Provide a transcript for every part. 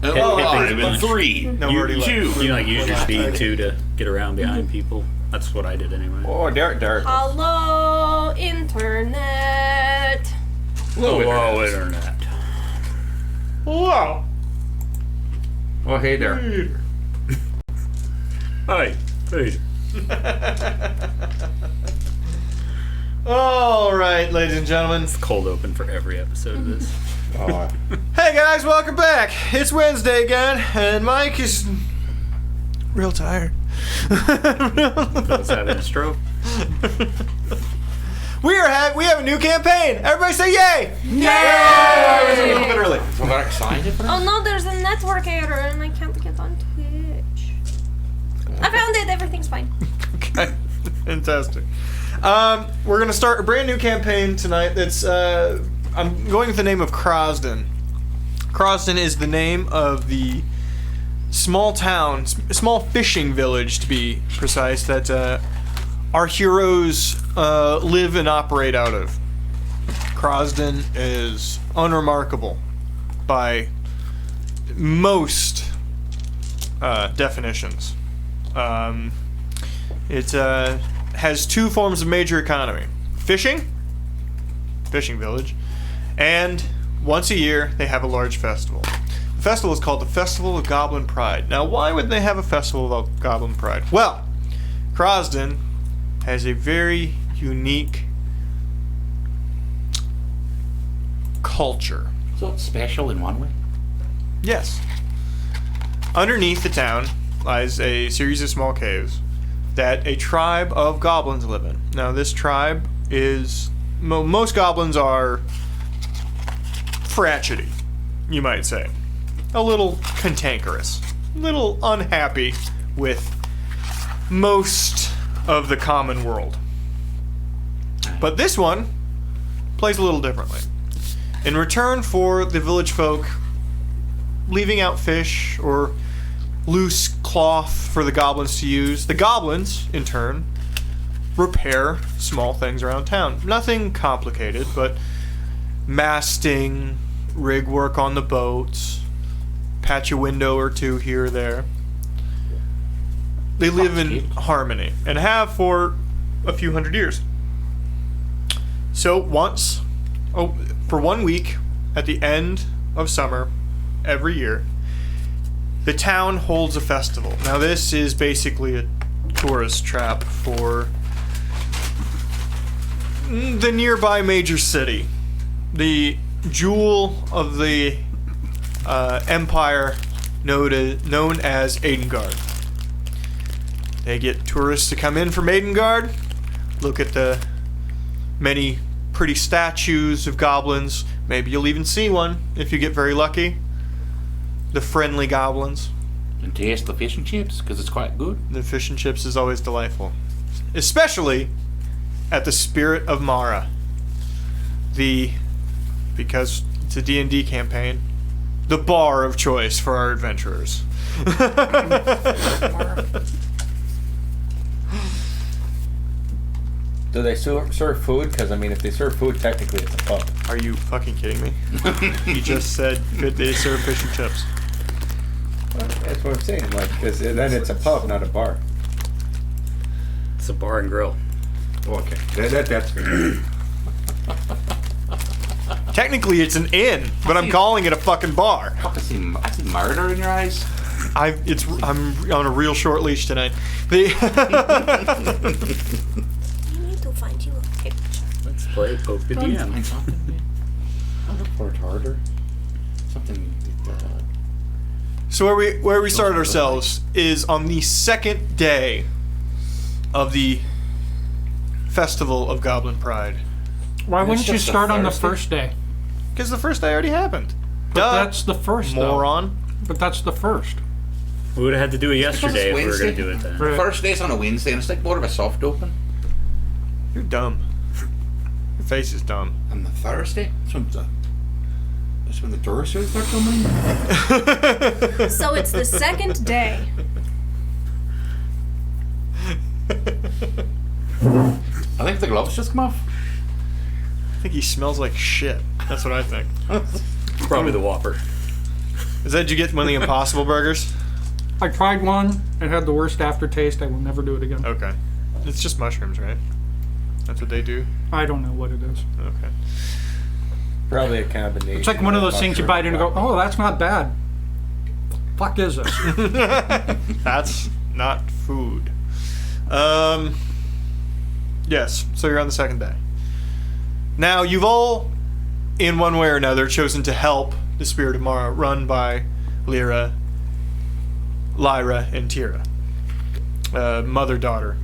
I'm in 3. No, you already 2. left. You like use your speed too to get around behind people. That's what I did anyway. Oh, Derek. Hello, internet. Hello, internet. Wow. Oh, hey there. Hi. Hey. All right, ladies and gentlemen. Cold open for every episode of this. Oh, Hey guys, welcome back. It's Wednesday again, and Mike is real tired. Bill's having a stroke. We have a new campaign. Everybody say yay! Yay! I was a little bit early. so got excited for Oh no, there's a network error and I can't get on Twitch. I found it. Everything's fine. Okay, fantastic. We're gonna start a brand new campaign tonight. That's I'm going with the name of Krasden. Krasden is the name of the small town, small fishing village to be precise, that our heroes live and operate out of. Krasden is unremarkable by most definitions. It has two forms of major economy: fishing village, and once a year they have a large festival. The festival is called the Festival of Goblin Pride. Now, why would they have a Festival of Goblin Pride? Well, Krasden has a very unique culture. So it's special in one way. Yes. Underneath the town lies a series of small caves that a tribe of goblins live in. Now, this tribe is... most goblins are fragile, you might say. A little cantankerous. A little unhappy with most of the common world. But this one plays a little differently. In return for the village folk leaving out fish or loose cloth for the goblins to use, the goblins, in turn, repair small things around town. Nothing complicated, but masting, rig work on the boats, patch a window or two here or there. They live in harmony, and have for a few hundred years. So for 1 week, at the end of summer, every year, the town holds a festival. Now, this is basically a tourist trap for the nearby major city, the jewel of the empire known as Aidengard. They get tourists to come in from Aidengard, look at the many pretty statues of goblins. Maybe you'll even see one if you get very lucky. The friendly goblins. And taste the fish and chips, because it's quite good. The fish and chips is always delightful. Especially at the Spirit of Mara. Because it's a D&D campaign, the bar of choice for our adventurers. Do they serve food? Because, I mean, if they serve food, technically it's a pub. Are you fucking kidding me? You just said they serve fish and chips. Well, that's what I'm saying. Like, because then it's a pub, not a bar. It's a bar and grill. Okay, that's fair. Technically, it's an inn, but I'm calling it a fucking bar. I see murder in your eyes. I'm on a real short leash tonight. To find you a picture. Let's play Poke the DM. Find something. I'll look for it harder. Something. So where we started ourselves is on the second day of the Festival of Goblin Pride. Why wouldn't you just a start on the Thursday? first day? Because the first day already happened. But that's the first, though. moron. But that's the first. We would have had to do it yesterday if we were Wednesday. going to do it then. Right. First day's on a Wednesday, and it's like more of a soft open. You're dumb. Your face is dumb. On the Thursday, that's when the tourists start coming. So it's the second day. I think the gloves just come off. I think he smells like shit. That's what I think. Probably the Whopper. Is that did you get one of the Impossible Burgers? I tried one. It had the worst aftertaste. I will never do it again. Okay. It's just mushrooms, right? That's what they do? I don't know what it is. Okay. Probably a combination. It's like one of those things you bite into and go, oh, that's not bad. Fuck is this? That's not food. Yes, so you're on the second day. Now, you've all, in one way or another, chosen to help the Spirit of Mara, run by Lyra, and Tira. Mother-daughter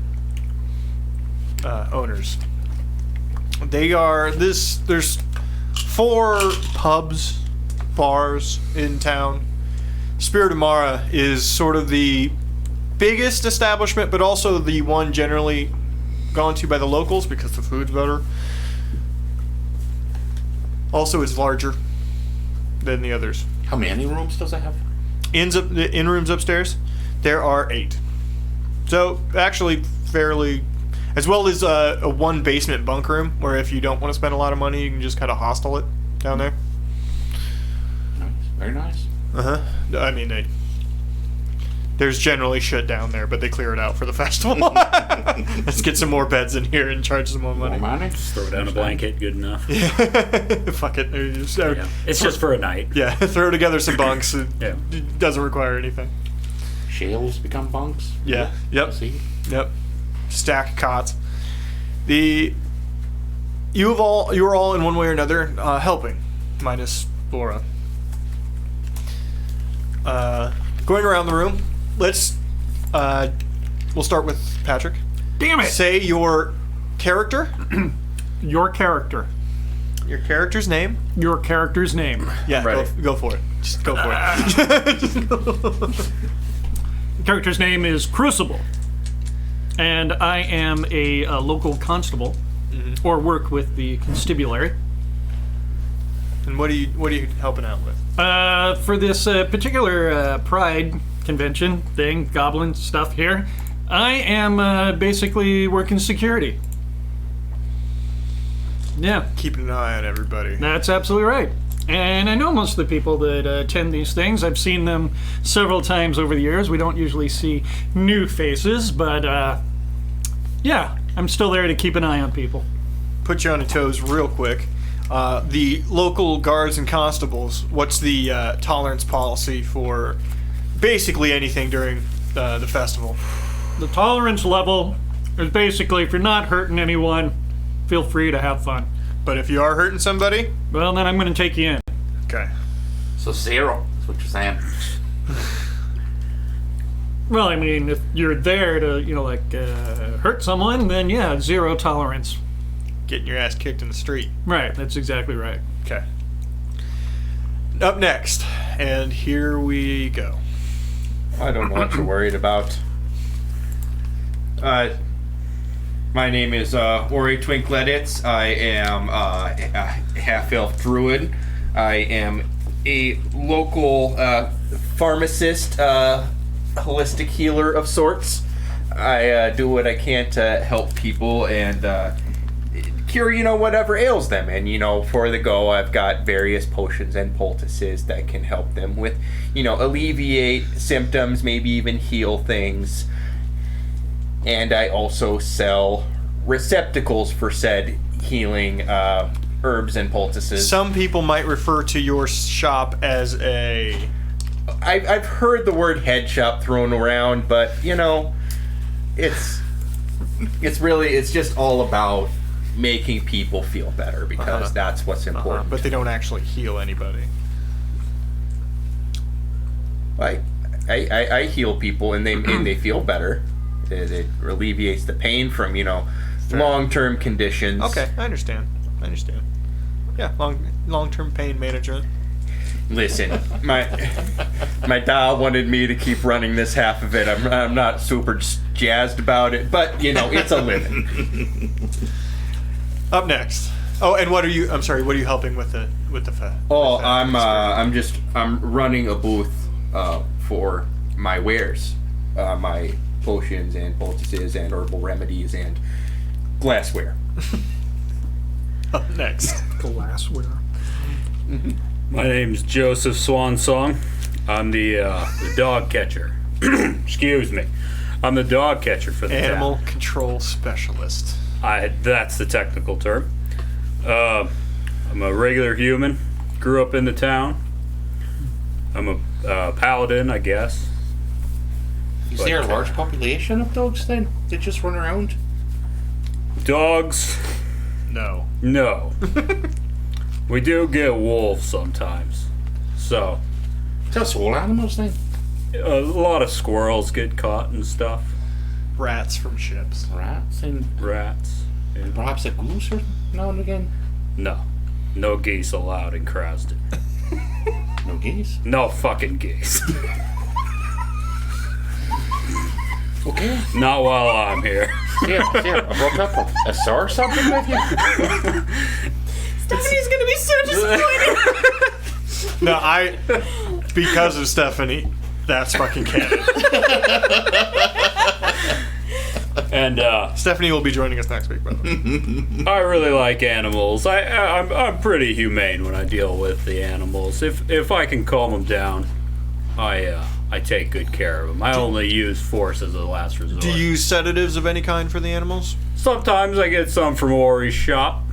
owners. There's 4 pubs, bars in town. Spirit of Mara is sort of the biggest establishment, but also the one generally gone to by the locals because the food's better. Also, it's larger than the others. How many rooms does it have? The in rooms upstairs, there are 8. So actually, fairly, as well as a 1 basement bunk room where if you don't want to spend a lot of money, you can just kind of hostel it down there. Nice. Very nice. I mean, there's generally shit down there, but they clear it out for the festival. Let's get some more beds in here and charge some more money. More money? Just throw down a blanket, good enough. Fuck it. Yeah. It's just for a night. Yeah, throw together some bunks. Yeah. It doesn't require anything. Shales become bunks? Yeah. Yep. See? Yep. Stack cots. You were all in one way or another helping, minus Laura. Going around the room. We'll start with Patrick. Damn it! Say your character. Your character. Your character's name. Your character's name. Yeah, Right. go for it. Just go for it. The character's name is Crucible. And I am a local constable, or work with the constabulary. And what are you helping out with? For this particular Pride convention thing, goblin stuff here, I am basically working security. Yeah, Keeping an eye on everybody. that's absolutely right. And I know most of the people that attend these things. I've seen them several times over the years. We don't usually see new faces, but yeah, I'm still there to keep an eye on people. Put you on your toes real quick. The local guards and constables, what's the tolerance policy for basically anything during the festival? The tolerance level is basically if you're not hurting anyone, feel free to have fun. But if you are hurting somebody, Well, then I'm going to take you in. okay. So 0 is what you're saying. Well, I mean, if you're there to, hurt someone, then yeah, 0 tolerance. Getting your ass kicked in the street. Right, that's exactly right. Okay. Up next, and here we go. I don't know what you're worried about. My name is Ori Twinkleditz. I am a half-elf druid. I am a local pharmacist, holistic healer of sorts. I do what I can to help people and cure, whatever ails them. And, for the go, I've got various potions and poultices that can help them with, alleviate symptoms, maybe even heal things. And I also sell receptacles for said healing herbs and poultices. Some people might refer to your shop as a... I've heard the word head shop thrown around, but, it's just all about making people feel better because that's what's important. But they don't actually heal anybody. I heal people and they feel better. It alleviates the pain from, long-term conditions. Okay, I understand. Yeah, long-term pain management. Listen, my dad wanted me to keep running this half of it. I'm not super jazzed about it, but it's a living. Up next. Oh, and what are you helping with the Oh, I'm running a booth for my wares, my potions and poultices and herbal remedies and glassware. Up next. Glassware. My name's Joseph Swansong. I'm the dog catcher. Excuse me. I'm the dog catcher for the Animal town. control specialist. That's the technical term. I'm a regular human. Grew up in the town. I'm a paladin, I guess. Is there a large population of dogs then? They just run around? Dogs? No. No. We do get wolves sometimes. So, Just all animals then? a lot of squirrels get caught and stuff. Rats from ships. Rats and Rats. Yeah. perhaps a goose or now and again? No. No geese allowed in Krasden. No geese? No fucking geese. Okay. Not while I'm here. Here, I brought up a sour something with you. Stephanie's gonna be so disappointed. No, because of Stephanie, that's fucking canon. And Stephanie will be joining us next week, by the way. I really like animals. I'm pretty humane when I deal with the animals. If I can calm them down, I take good care of them. I only use force as a last resort. Do you use sedatives of any kind for the animals? Sometimes I get some from Ori's shop.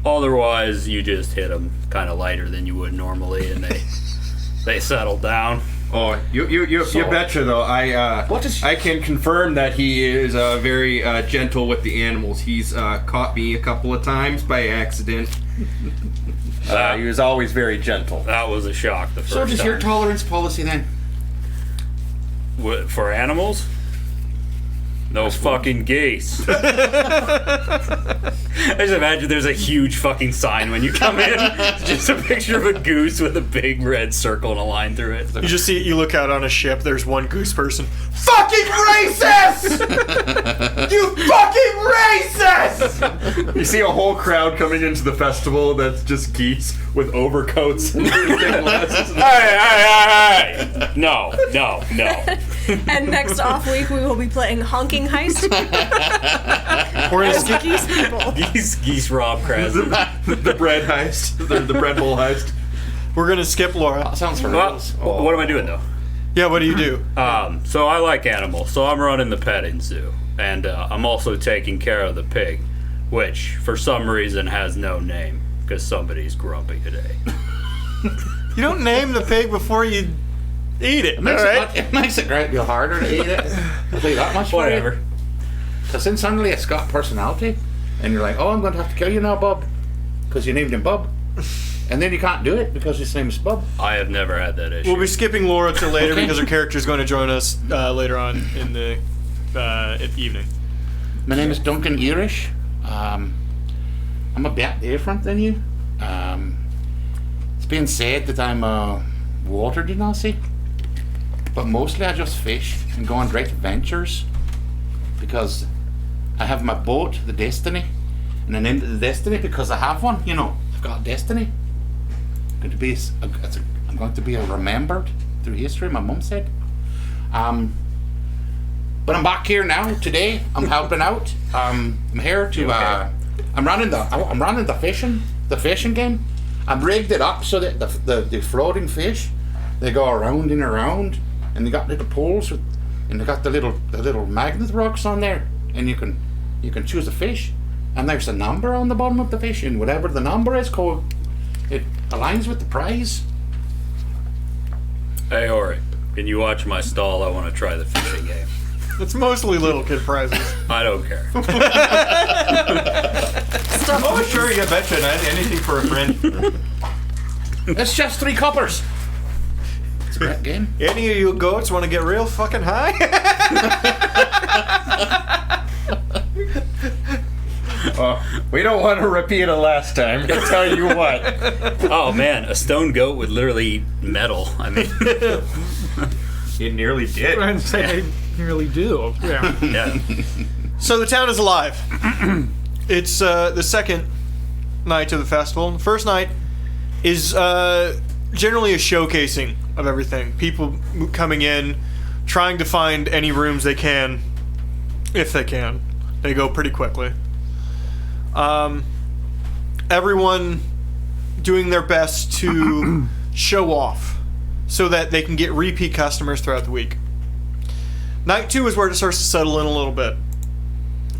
Otherwise, you just hit them kind of lighter than you would normally, and they settle down. Oh, you betcha though. I can confirm that he is very gentle with the animals. He's caught me a couple of times by accident. He was always very gentle. That was a shock the first So does time. your tolerance policy then? For animals? No fucking geese. I just imagine there's a huge fucking sign when you come in. It's just a picture of a goose with a big red circle and a line through it. You just see, you look out on a ship, there's one goose person. Fucking racist! You fucking racist! You see a whole crowd coming into the festival that's just geese with overcoats and everything. Hey! No. And next off week we will be playing Honking Heist. We're gonna As skip. geese people. Geese rob Krasden. the bread heist, the bread bowl heist. We're gonna skip Laura. That sounds Well, horrendous. what am I doing though? Yeah, what do you do? So I like animals, so I'm running the petting zoo, and I'm also taking care of the pig, which for some reason has no name because somebody's grumpy today. You don't name the pig before you eat it, alright? It makes it a great deal harder to eat it. I'll tell you that much. Whatever. Because then suddenly it's got personality, and you're like, oh, I'm going to have to kill you now, Bub, because you named him Bub. And then you can't do it because his name is Bub. I have never had that issue. We'll be skipping Laura till later Okay. because her character is going to join us later on in the evening. My name is Duncan Irish. I'm a bit different than you. It's been said that I'm a water genasi, but mostly I just fish and go on great adventures because I have my boat, the Destiny, and I named it the Destiny because I have one. You know, I've got a destiny. I'm going to be remembered through history. My mum said. But I'm back here now today. I'm helping out. I'm here to. I'm running the fishing game. I've rigged it up so that the floating fish, they go around and around, and they got little poles and they got the little magnet rocks on there, and you can choose a fish, and there's a number on the bottom of the fish, and whatever the number is, it aligns with the prize. Hey, Ori, can you watch my stall? I want to try the fishing game. It's mostly little kid prizes. I don't care. Oh, sure, you betcha. Anything for a friend. It's just 3 coppers. It's a great game. Any of you goats want to get real fucking high? We don't want to repeat it last time. I'll tell you what. Oh man, a stone goat would literally eat metal. I mean, It nearly did. I'd say they really do. Yeah. yeah. So the town is alive. It's the second night of the festival. The first night is generally a showcasing of everything. People coming in, trying to find any rooms they can, if they can. They go pretty quickly. Everyone doing their best to show off so that they can get repeat customers throughout the week. Night 2 is where it starts to settle in a little bit.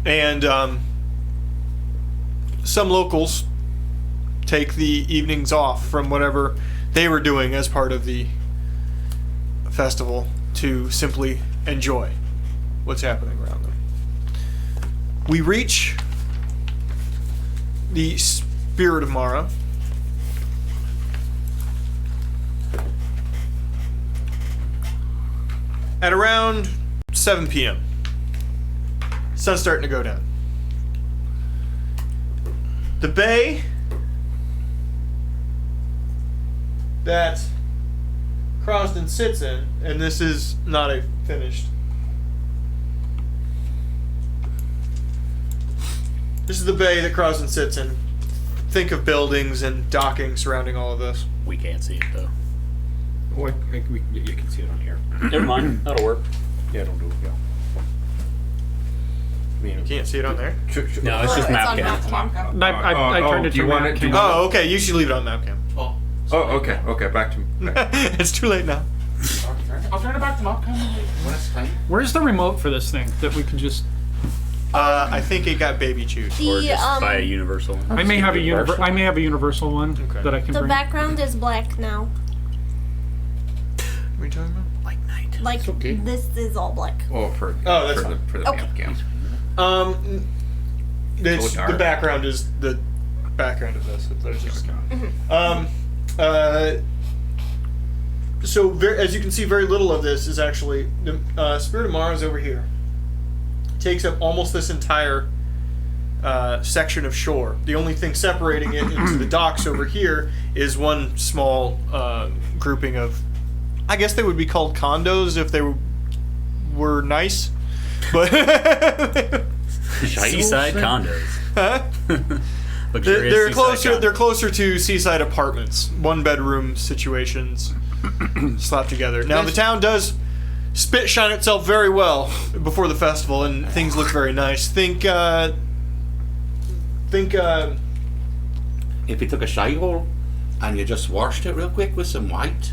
And some locals take the evenings off from whatever they were doing as part of the festival to simply enjoy what's happening around them. We reach the Spirit of Mara. At around 7 p.m. Sun's starting to go down. The bay that Krasden sits in, and this is not a finished. This is the bay that Krasden sits in. Think of buildings and docking surrounding all of this. We can't see it though. Well, you can see it on here. Never mind. That'll work. Yeah, don't do it. Yeah. I mean, You can't see it on there? No, it's just map on cam. I turned it do you to want map it? cam. Oh, okay. You should leave it on map cam. Oh, Oh, okay. Back to me. It's too late now. I'll turn it back to Mark when it's time. Where's the remote for this thing that we can just? I think it got baby chewed. Or The just buy a universal one. I may have a universal one Okay. that I can the bring. background is black now. What are you talking about? Like night. Like okay. this is all black. Oh, for that's for the fine. for the Okay. cam. It's, dark. the background is the background of this. There's just, so as you can see, very little of this is actually the Spirit of Mara is over here. Takes up almost this entire section of shore. The only thing separating it into the docks over here is one small grouping of, I guess they would be called condos if they were nice, but Seaside condos. Huh? Luxurious They're seaside closer. condos. They're closer to seaside apartments, 1-bedroom situations, slapped together. Now the town does shine itself very well before the festival, and things look very nice. Think. If you took a shower and you just washed it real quick with some white,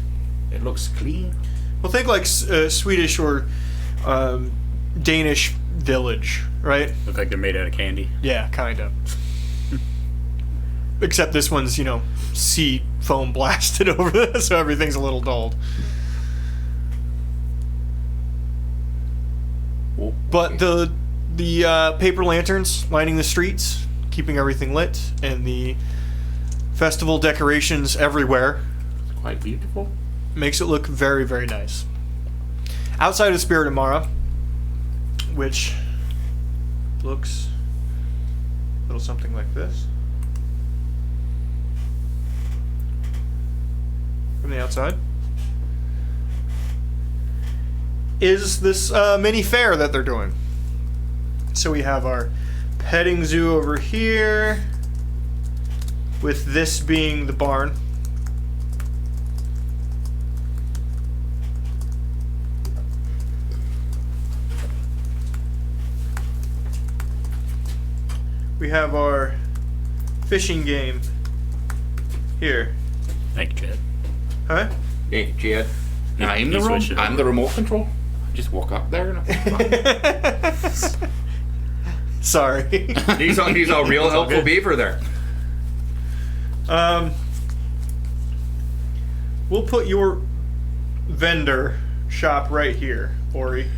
it looks clean. Well, think like Swedish or Danish village, right? Look like they're made out of candy. Yeah, kind of. Except this one's, sea foam blasted over this, so everything's a little dulled. But the paper lanterns lining the streets, keeping everything lit, and the festival decorations everywhere Quite beautiful. makes it look very, very nice. Outside of Spirit of Mara, which looks a little something like this. From the outside is this mini fair that they're doing. So we have our petting zoo over here, with this being the barn. We have our fishing game here. Thank you, Chad. Huh? Hey, Jed. I'm You switch it I'm over. the remote control. Just walk up there and Sorry. He's a real helpful beaver there. We'll put your vendor shop right here, Ori.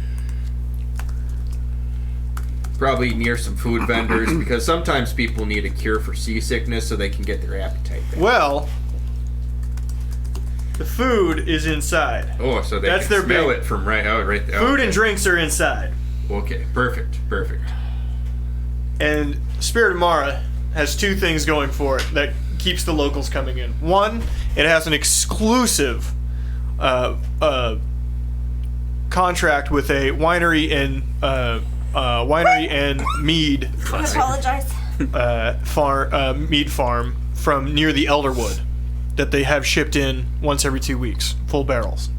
Probably near some food vendors because sometimes people need a cure for seasickness so they can get their appetite back. Well, the food is inside. Oh, so they That's can their smell big- it from right there. Food and drinks are inside. Okay, perfect. And Spirit of Mara has two things going for it that keeps the locals coming in. One, it has an exclusive contract with a winery and mead I apologize. mead farm from near the Elderwood that they have shipped in once every 2 weeks, full barrels.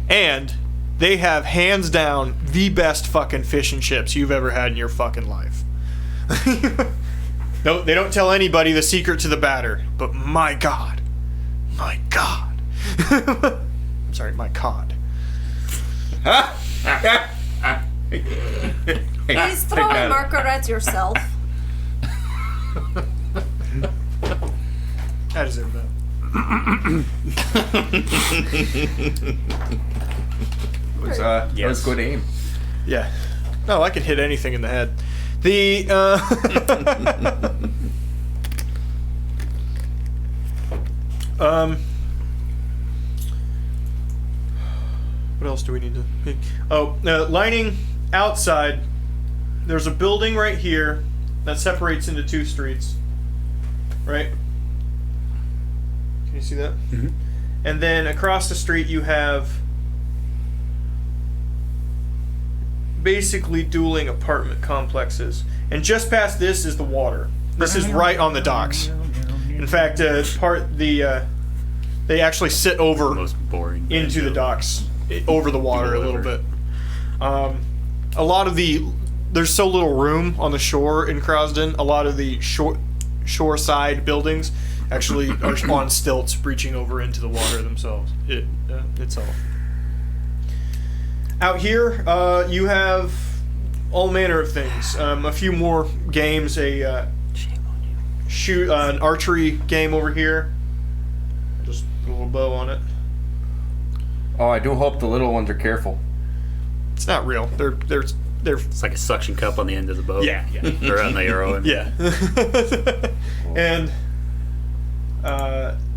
And they have hands down the best fucking fish and chips you've ever had in your fucking life. No, they don't tell anybody the secret to the batter, but my God, I'm sorry, my cod. Please throw a marker at yourself. I deserve that. That was good aim. Yeah. No, I can hit anything in the head. The what else do we need to pick? Oh, lining outside, there's a building right here that separates into two streets. Right? Can you see that? Mhm. And then across the street you have basically dueling apartment complexes. And just past this is the water. This is right on the docks. In fact, they actually sit over Most boring. into the docks, over the water a little bit. A lot of there's so little room on the shore in Krasden. A lot of the shore side buildings actually are on stilts, reaching over into the water themselves. Itself. Out here, you have all manner of things. A few more games. An archery game over here. Just put a little bow on it. Oh, I do hope the little ones are careful. It's not real. They're It's like a suction cup on the end of the bow. yeah. Or on the arrow. Yeah. And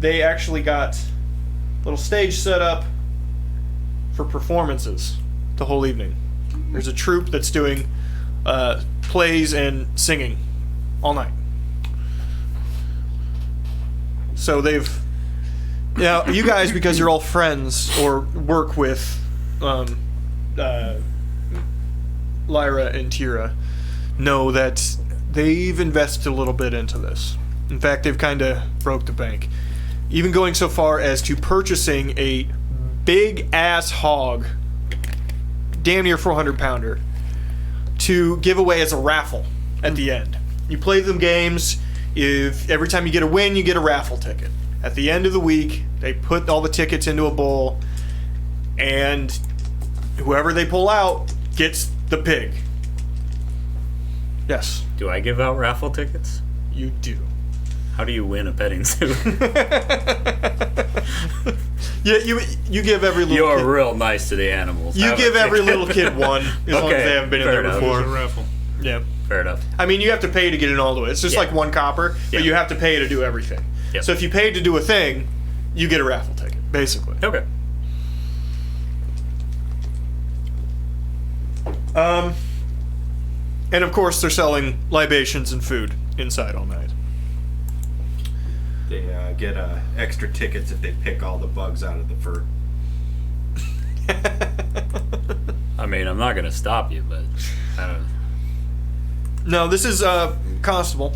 they actually got a little stage set up for performances the whole evening. There's a troupe that's doing plays and singing all night. So they've... Now, you guys, because you're all friends or work with Lyra and Tira, know that they've invested a little bit into this. In fact, they've kind of broke the bank. Even going so far as to purchasing a big-ass hog, damn near 400-pounder, to give away as a raffle at the end. You play them games. If every time you get a win, you get a raffle ticket. At the end of the week, they put all the tickets into a bowl, and whoever they pull out gets the pig. Yes, Do I give out raffle tickets? you do. How do you win a petting zoo? Yeah, you give every little You're kid, real nice to the animals. you Have a give every ticket. little kid one, as long as Okay, they haven't been in fair there enough. before. raffle. Yeah. Fair enough. I mean, you have to pay to get in all the way. It's just Yeah. like one copper, Yeah. but you have to pay to do everything. Yep. So if you paid to do a thing, you get a raffle ticket, basically. Okay. And of course, they're selling libations and food inside all night. They get extra tickets if they pick all the bugs out of the fur. I mean, I'm not gonna stop you, but I don't. No, this is Constable.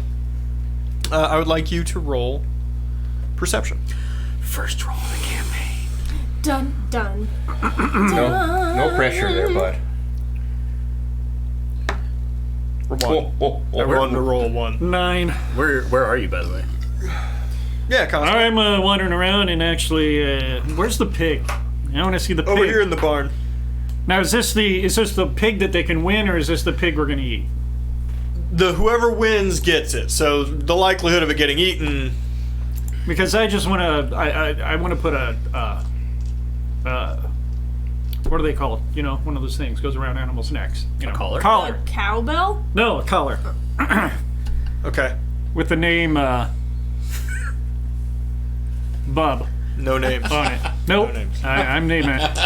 I would like you to roll perception. First roll of the campaign. Dun dun. No pressure there, bud. One. Everyone to roll one. 9. Where are you, by the way? Yeah, Constable. I'm wandering around and actually, where's the pig? I want to see the pig. Over here in the barn. Now, is this the pig that they can win, or is this the pig we're gonna eat? Whoever wins gets it. So the likelihood of it getting eaten. Because I just want to, I want to put a, what are they called? You know, one of those things goes around animals' necks. You know, collar? Collar. A cowbell? No, a collar Okay. with the name Bub No names. on it. Nope. names. I'm naming it.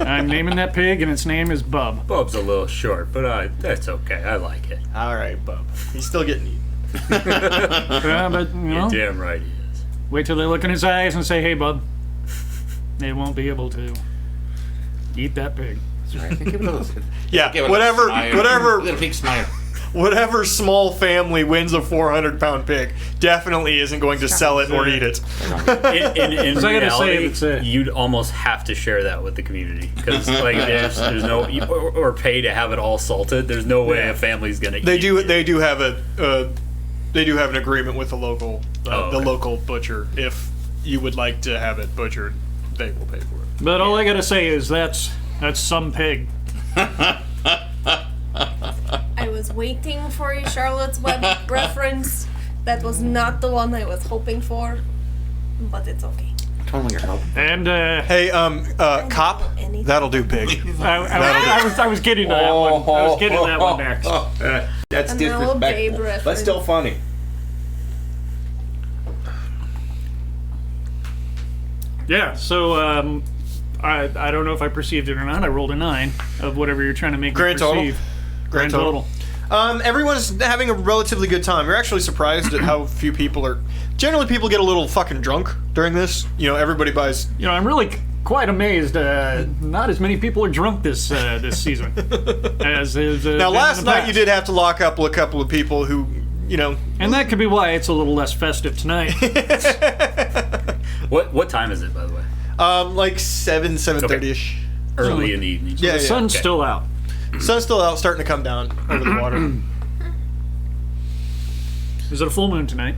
I'm naming that pig, and its name is Bub. Bub's a little short, but that's okay. I like it. All right, Bub. He's still getting eaten. But you know, Damn right he is. wait till they look in his eyes and say, "Hey, Bub." They won't be able to eat that pig. Right. Give it a little, Yeah, give it a whatever, little big smile. whatever small family wins a 400-pound pig definitely isn't going to sell it or eat it. In I gotta say, reality, it's a- you'd almost have to share that with the community because like there's no or pay to have it all salted. There's no way a family's gonna. They eat do. it. They do have an agreement with the local Oh, the okay. local butcher. If you would like to have it butchered, they will pay for it. But all I gotta say is that's some pig. I was waiting for a Charlotte's Web reference. That was not the one I was hoping for, but it's okay. Totally your help. And Hey, cop, anything. that'll do, pig. I was getting to that one. I was getting to that one next. That's An old Babe disrespectful, reference. but still funny. Yeah. So I don't know if I perceived it or not. I rolled a 9 of whatever you're trying to make Grand me total. perceive. Grand total. Everyone's having a relatively good time. You're actually surprised at how few people are. Generally, people get a little fucking drunk during this. You know, everybody buys. You know, I'm really quite amazed. Not as many people are drunk this season as is. Now, been in last the night past. you did have to lock up a couple of people who, you know. And that could be why it's a little less festive tonight. What time is it, by the way? Like 7:30ish. Early in the evening. Yeah, The sun's still out. Sun's still out, starting to come down over the water. Is it a full moon tonight?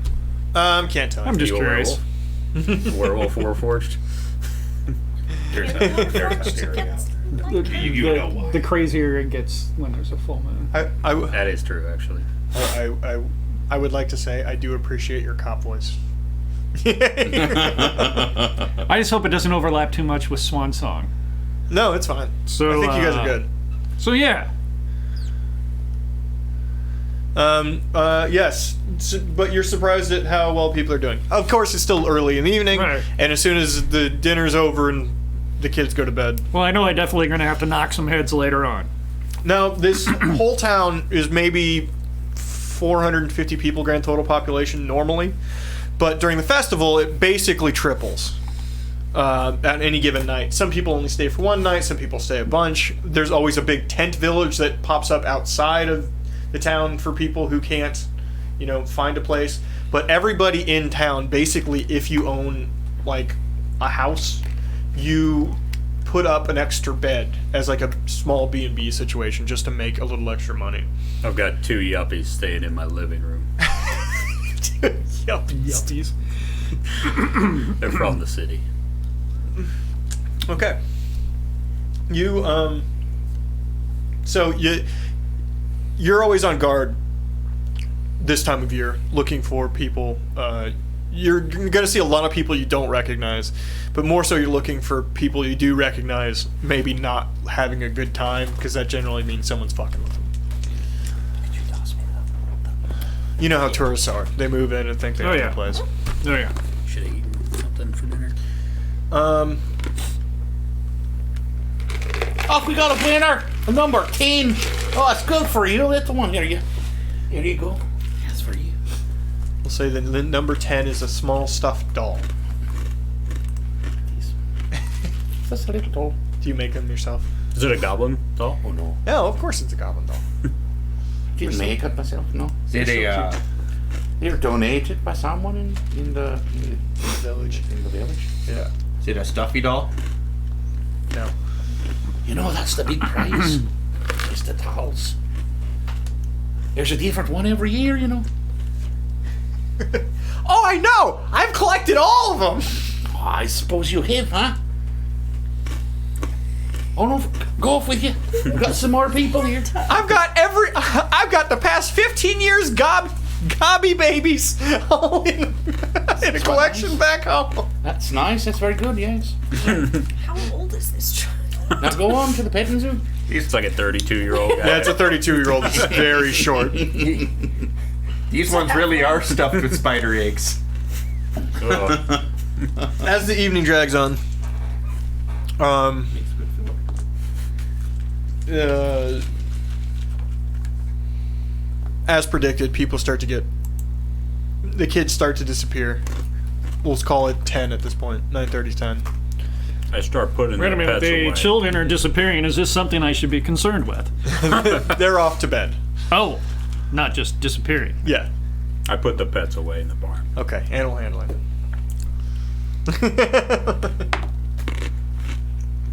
Can't tell. I'm just You a curious. Werewolf Warforged. There's You know why. The crazier it gets when there's a full moon. That is true, actually. I would like to say I do appreciate your cop voice. I just hope it doesn't overlap too much with Swan Song. No, it's fine. So I think you guys are good. So yeah, Yes, but you're surprised at how well people are doing. Of course, it's still early in the evening, Right. and as soon as the dinner's over and the kids go to bed. well, I know I'm definitely going to have to knock some heads later on. Now, this whole town is maybe 450 people grand total population normally, but during the festival, it basically triples at any given night. Some people only stay for one night, some people stay a bunch. There's always a big tent village that pops up outside of the town for people who can't, find a place. But everybody in town, basically, if you own, like, a house, you put up an extra bed as, like, a small B&B situation just to make a little extra money. I've got 2 yuppies staying in my living room. Yuppies. They're from the city. Okay. You're always on guard this time of year, looking for people. You're going to see a lot of people you don't recognize, but more so you're looking for people you do recognize, maybe not having a good time, because that generally means someone's fucking with them. You know how tourists are. They move in and think they have a place. Oh yeah. Should have eaten something for dinner. Oh, we got a winner! A number 10. Oh, that's good for you. That's the one. Here you go. That's for you. We'll say that number 10 is a small stuffed doll. That's a little doll. Do you make them yourself? Is it a goblin doll? Oh, no. Yeah, of course it's a goblin doll. Didn't make it myself, no. Did a They were donated by someone in the Village. In the village. Yeah. is it a stuffy doll? No. You know, that's the big prize. It's the towels. There's a different one every year, you know. Oh, I know! I've collected all of them! Oh, I suppose you have, huh? Oh no, go off with you. We've got some more people here. I've got the past 15 years gobby babies all in a collection back home. That's nice, that's very good, yes. How old is this child? Now go on to the petting zoo. He's like a 32-year-old guy. Yeah, it's a 32-year-old. It's very short. These ones really are stuffed with spider eggs. Ugh. As the evening drags on, as predicted, the kids start to disappear. We'll call it 10 at this point. 9:30, 10. I start putting Wait a the minute. pets The away. children are disappearing. Is this something I should be concerned with? They're off to bed. Oh, not just disappearing. Yeah. I put the pets away in the barn. Okay. Animal handling.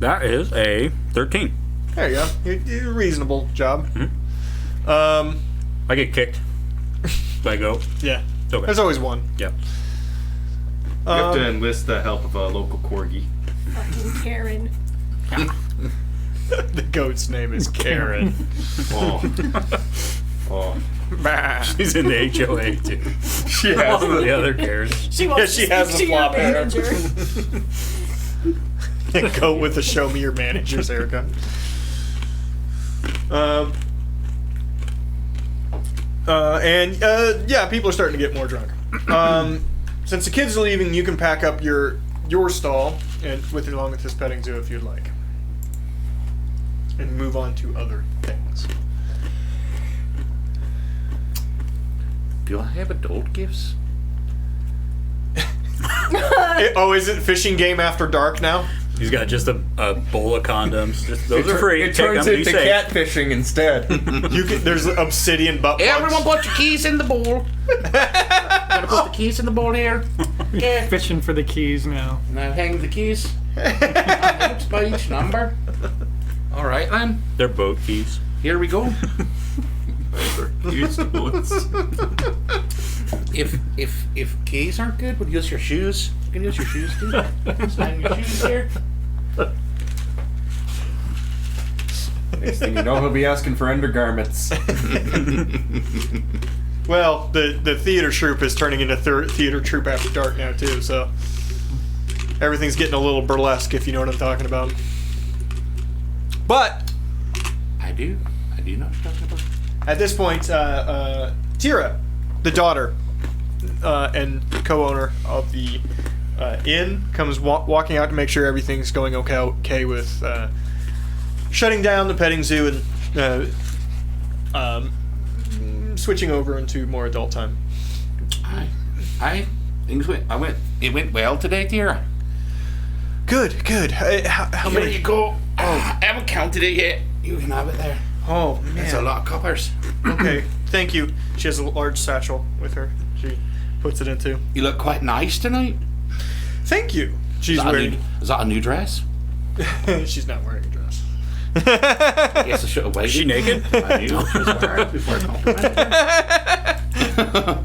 That is a 13. There you go. You did a reasonable job. I get kicked. Do I go? Yeah. Okay. There's always one. Yep. You have to enlist the help of a local corgi. Fucking Karen. The goat's name is Karen. Oh. Oh. She's in the HOA too. She All has of the other cares. She wants she to has speak the to your flop hair. manager. Goat with the show me your manager's haircut. Yeah, people are starting to get more drunk. Since the kids are leaving, you can pack up your stall and along with this petting zoo if you'd like, and move on to other things. Do I have adult gifts? Is it fishing game after dark now? He's got just a bowl of condoms. Those are free. It Take turns 'em, be into safe. catfishing instead. There's obsidian butt plugs. Everyone put your keys in the bowl. Gotta put the keys in the bowl here. Yeah. Fishing for the keys now. Now hang the keys. By each number. All right, then. They're boat keys. Here we go. If keys aren't good, we'll use your shoes. You can use your shoes too. Sign your shoes here. Next thing you know, he'll be asking for undergarments. Well, the theater troupe is turning into theater troupe after dark now too, so everything's getting a little burlesque, if you know what I'm talking about. But I do know what you're talking about. at this point, Tira, the daughter and co-owner of the inn, comes walking out to make sure everything's going okay with shutting down the petting zoo and switching over into more adult time. It went well today, Tira. Good. How Here many? you go. I haven't counted it yet. You can have it there. Oh That's a man. lot of coppers. Okay, thank you. She has a large satchel with her. She puts it into. You look quite nice tonight. Thank you. She's wearing. Is that a new dress? She's not wearing a dress. Yes, I should have waited. Is she naked? I knew she was wearing it before I complimented her.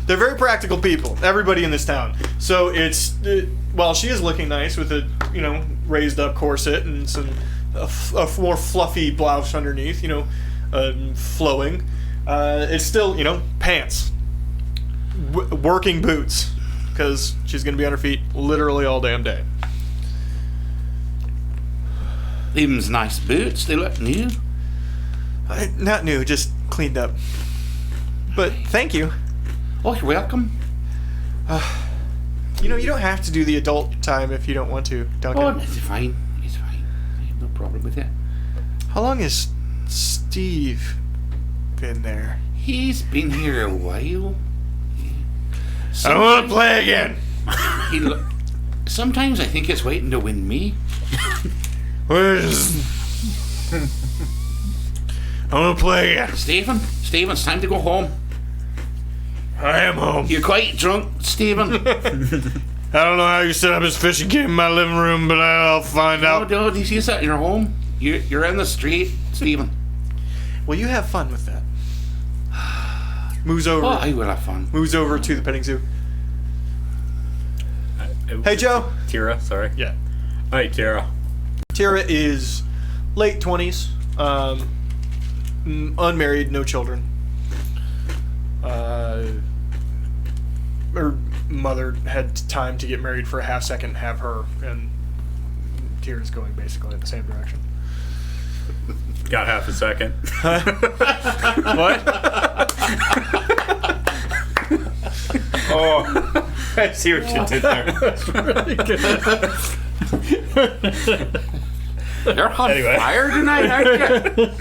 They're very practical people. Everybody in this town. So it's while she is looking nice with a raised up corset and some a more fluffy blouse underneath, flowing. It's still pants, working boots, because she's gonna be on her feet literally all damn day. Them's nice boots. They look new. Not new, just cleaned up. But thank you. Oh, you're welcome. You don't have to do the adult time if you don't want to, Duncan. Oh, it's fine. It's fine. I have no problem with it. How long has Steve been there? He's been here a while. I want to play again. Sometimes I think it's waiting to win me. I want to play again. Stephen, it's time to go home. I am home. You're quite drunk, Stephen. I don't know how you set up this fishing game in my living room, but I'll find out. No, you see that at your home? You're in the street, Stephen. Well, you have fun with that. Moves over. Oh, I will have fun. Moves over to the petting zoo. Hey, Joe. Tira, sorry. Yeah. Hi, Tira. Tara is late 20s, unmarried, no children. Her mother had time to get married for a half second, have her, and Tira's going basically in the same direction. Got half a second. What? Oh, I see what you did there. You're on Anyway. fire tonight, aren't you?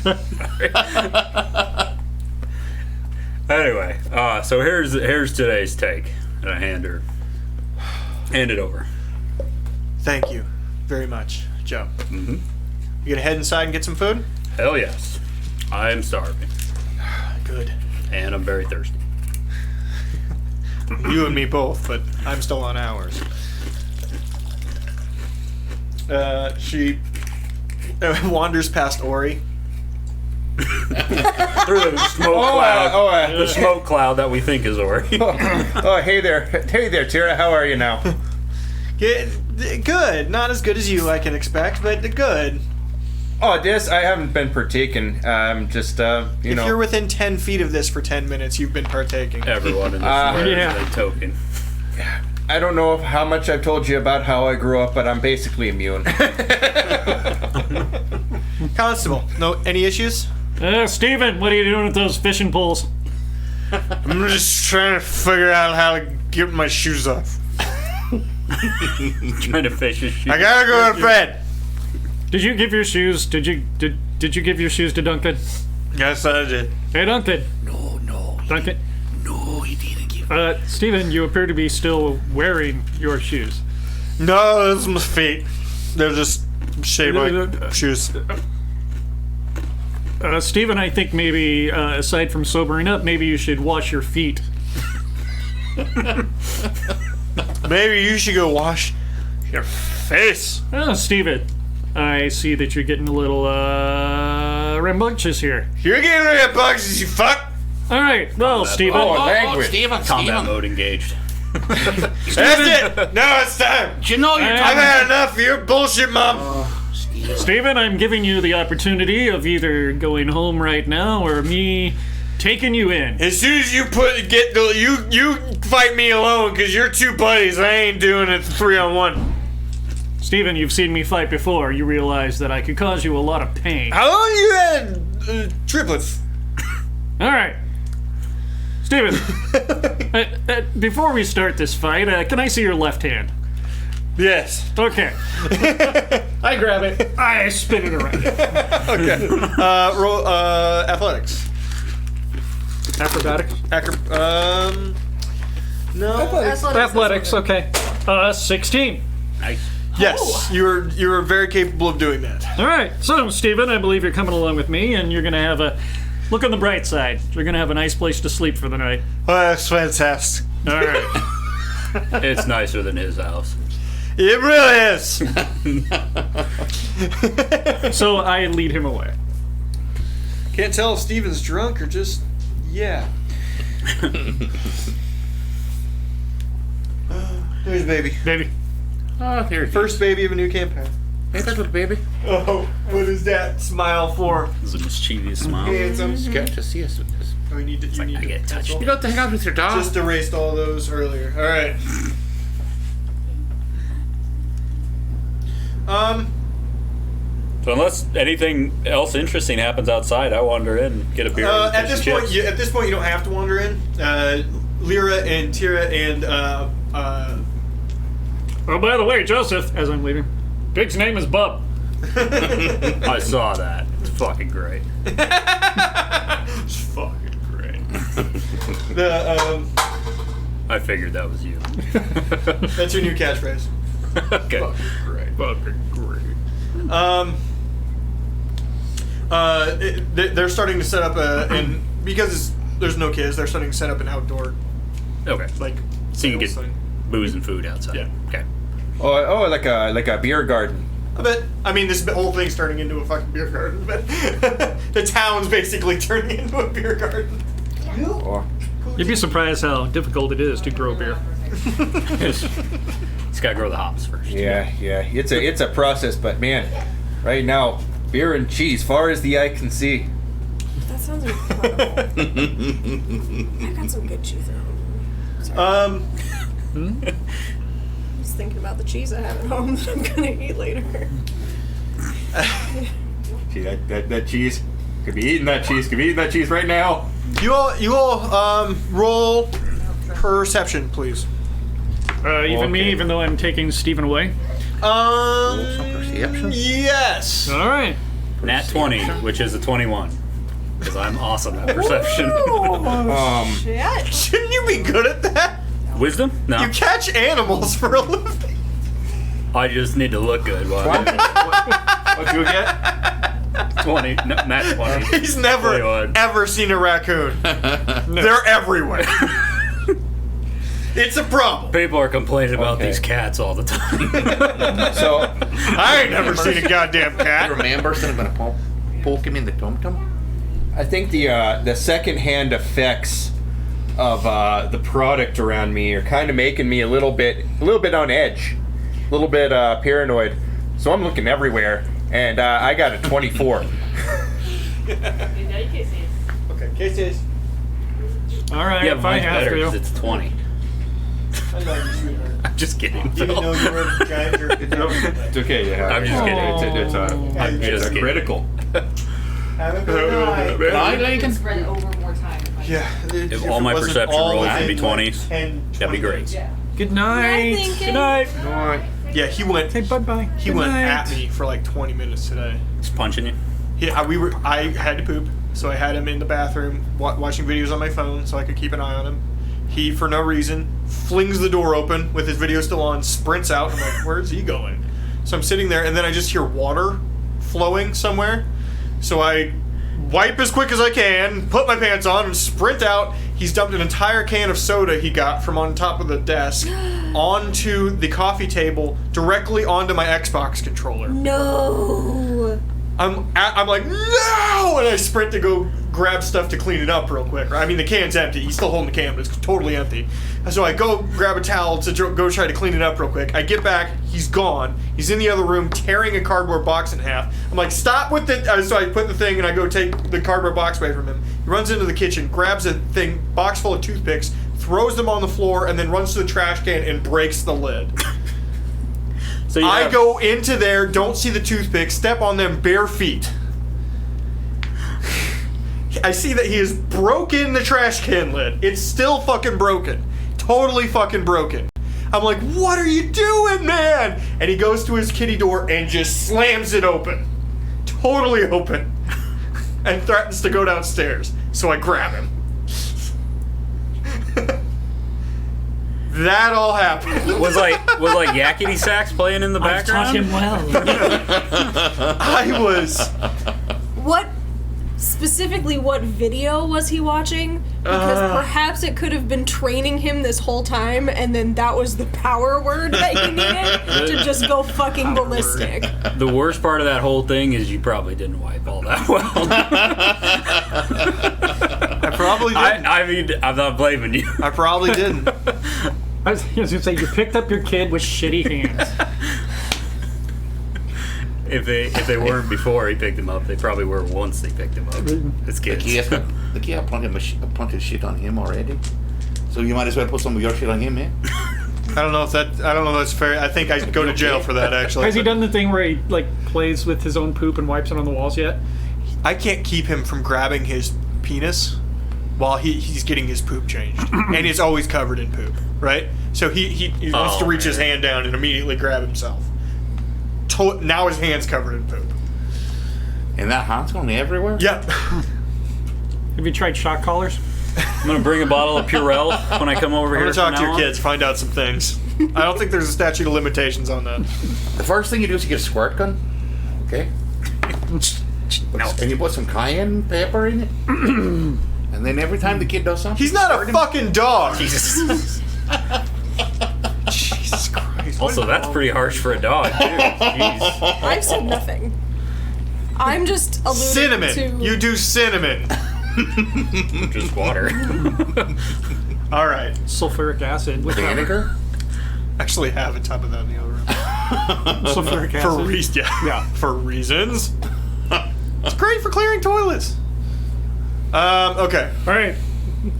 Anyway, so here's today's take, and I hand it over. Thank you very much, Joe. Mm-hmm. You gonna head inside and get some food? Hell yes, I am starving, Good. and I'm very thirsty. You and me both, but I'm still on hours. She wanders past Ori. through the smoke cloud. The hey, smoke cloud that we think is Ori. hey there, Tira. How are you now? Good. Not as good as you, I can expect, but good. Oh, this I haven't been partaking. Just If you're within 10 feet of this for 10 minutes, you've been partaking. Everyone in this world is a token. I don't know how much I've told you about how I grew up, but I'm basically immune. Constable, no, any issues? Steven, what are you doing with those fishing poles? I'm just trying to figure out how to get my shoes off. Trying to fish his shoes. I gotta go to bed. Did you give your shoes? Did you give your shoes to Duncan? Yes, I did. Hey, Duncan. No. Duncan. No, he didn't give Steven, you appear to be still wearing your shoes. No, those are my feet. They're just shaped like shoes. Steven, I think maybe, aside from sobering up, maybe you should wash your feet. Maybe you should go wash your face. Oh, Steven, I see that you're getting a little, rambunctious here. You're getting rid of bugs, you fuck. All right, well, Steven. Steven. Combat mode engaged. That's it. Now it's time. Do you know you're I've I've had enough of your bullshit, Mom. Steven, I'm giving you the opportunity of either going home right now or me taking you in. As soon as you you fight me alone, cause you're two buddies. I ain't doing it 3-on-1. Steven, you've seen me fight before. You realize that I could cause you a lot of pain. How long you had triplets? All right. Steven, before we start this fight, can I see your left hand? Yes. Okay. I grab it. I spin it around. Okay. Roll athletics. Acrobatics? No. Athletics, okay. 16. Nice. Yes, you were very capable of doing that. All right. So, Steven, I believe you're coming along with me, and you're going to have a look on the bright side. You're going to have a nice place to sleep for the night. Oh, that's fantastic. All right. It's nicer than his house. It really is. So I lead him away. Can't tell if Steven's drunk or just yeah. There's baby. Baby. Oh, here it is. First baby of a new campaign. Hey, that's what, baby. Oh, what is that smile for? It's a mischievous smile. Handsome. Scared to see us with this. Oh, you need to. You need I to get touched. You got to hang out with your dog. Just erased all those earlier. All right. So unless anything else interesting happens outside, I wander in, get a beer. And At this point, chips. at this point, you don't have to wander in. Lyra and Tira and Oh, by the way, Joseph, as I'm leaving, Pig's name is Bub. I saw that. It's fucking great. it's fucking great. I figured that was you. That's your new catchphrase. Okay. Great. Fucking great. They're starting to set up and because there's no kids, they're starting to set up an outdoor Okay. like. So you can get sales thing. booze and food outside. Yeah. Okay. Oh, like a beer garden. A bit. I mean, this whole thing's turning into a fucking beer garden, but the town's basically turning into a beer garden. Oh. You'd be surprised how difficult it is to grow beer. It's gotta grow the hops first. Yeah. It's a process, but man, right now, beer and cheese, far as the eye can see. That sounds incredible. I got some good cheese at home. I'm just thinking about the cheese I have at home that I'm gonna eat later. See that cheese? Could be eating that cheese. Could be eating that cheese right now. You all roll perception, please. Even me, even though I'm taking Steven away. Some perception. Yes. All right. Nat 20, which is a 21. Because I'm awesome at perception. Shit. Shouldn't you be good at that? Wisdom? No. You catch animals for a living. I just need to look good. What'd you get? 20. No, Nat 20. He's never 21. ever seen a raccoon. They're everywhere. It's a problem. People are complaining about Okay. these cats all the time. So, I ain't never seen a goddamn I cat. remember, so I'm gonna poke him in the tum-tum. I think the secondhand effects of the product around me are kind of making me a little bit on edge, a little bit paranoid. So I'm looking everywhere, and I got a 24. Okay, kisses. All right, Yeah, if I mine's have better to. because it's 20. I love you, sweetheart. I'm just kidding. Even though you were a giant jerk. It's okay. Yeah, I'm just kidding. It's kidding. critical. Have a good night. Good night, Lincoln. Spread over more time. Yeah. If all my wasn't perception all rolls could within, be 20s, that'd be great. Yeah. Good night. Lincoln. Good night. Yeah, he went. Say bye-bye. He Good went night. at me for like 20 minutes today. Just punching you. Yeah, I had to poop, so I had him in the bathroom watching videos on my phone so I could keep an eye on him. He, for no reason, flings the door open with his video still on, sprints out. I'm like, where's he going? So I'm sitting there, and then I just hear water flowing somewhere. So I wipe as quick as I can, put my pants on, and sprint out. He's dumped an entire can of soda he got from on top of the desk onto the coffee table, directly onto my Xbox controller. No. I'm like, no! And I sprint to go grab stuff to clean it up real quick. I mean, the can's empty. He's still holding the can, but it's totally empty. And so I go grab a towel to go try to clean it up real quick. I get back. He's gone. He's in the other room tearing a cardboard box in half. I'm like, stop with the... so I put the thing and I go take the cardboard box away from him. He runs into the kitchen, grabs a thing, box full of toothpicks, throws them on the floor, and then runs to the trash can and breaks the lid. So I go into there, don't see the toothpicks, step on them bare feet. I see that he has broken the trash can lid. It's still fucking broken. Totally fucking broken. I'm like, what are you doing, man? And he goes to his kitty door and just slams it open. Totally open. And threatens to go downstairs. So I grab him. That all happened. was like yakety sax playing in the I've taught him background. well. I was... Specifically, what video was he watching? Because perhaps it could have been training him this whole time, and then that was the power word that he needed to just go fucking ballistic. The worst part of that whole thing is you probably didn't wipe all that well. I probably didn't. I mean, I'm not blaming you. I probably didn't. I was going to say, you picked up your kid with shitty hands. If they weren't before he picked him up, they probably were once they picked him up. It's kids. The kid had plenty of shit on him already. So you might as well put some of your shit on him, eh? I don't know if that's fair. I think I go to jail for that, actually. Has he done the thing where he plays with his own poop and wipes it on the walls yet? I can't keep him from grabbing his penis while he's getting his poop changed. And it's always covered in poop, right? So he wants to reach his hand down and immediately grab himself. Now his hand's covered in poop. And that hand's going everywhere? Yep. Have you tried shock collars? I'm gonna bring a bottle of Purell when I come over I'm here. going to talk to from your now on. kids, find out some things. I don't think there's a statute of limitations on that. The first thing you do is you get a squirt gun. Okay? No. And you put some cayenne pepper in it. And then every time the kid does something... He's not a fucking dog. Jesus. Jesus Christ. Also, that's pretty harsh for a dog, too. Jeez. I've said nothing. I'm just alluding Cinnamon. to... You do cinnamon. Just water. All right. Sulfuric acid. With vinegar? Actually have a tub of that in the other room. sulfuric acid. For reasons. Yeah. For reasons. It's great for clearing toilets. Okay. All right.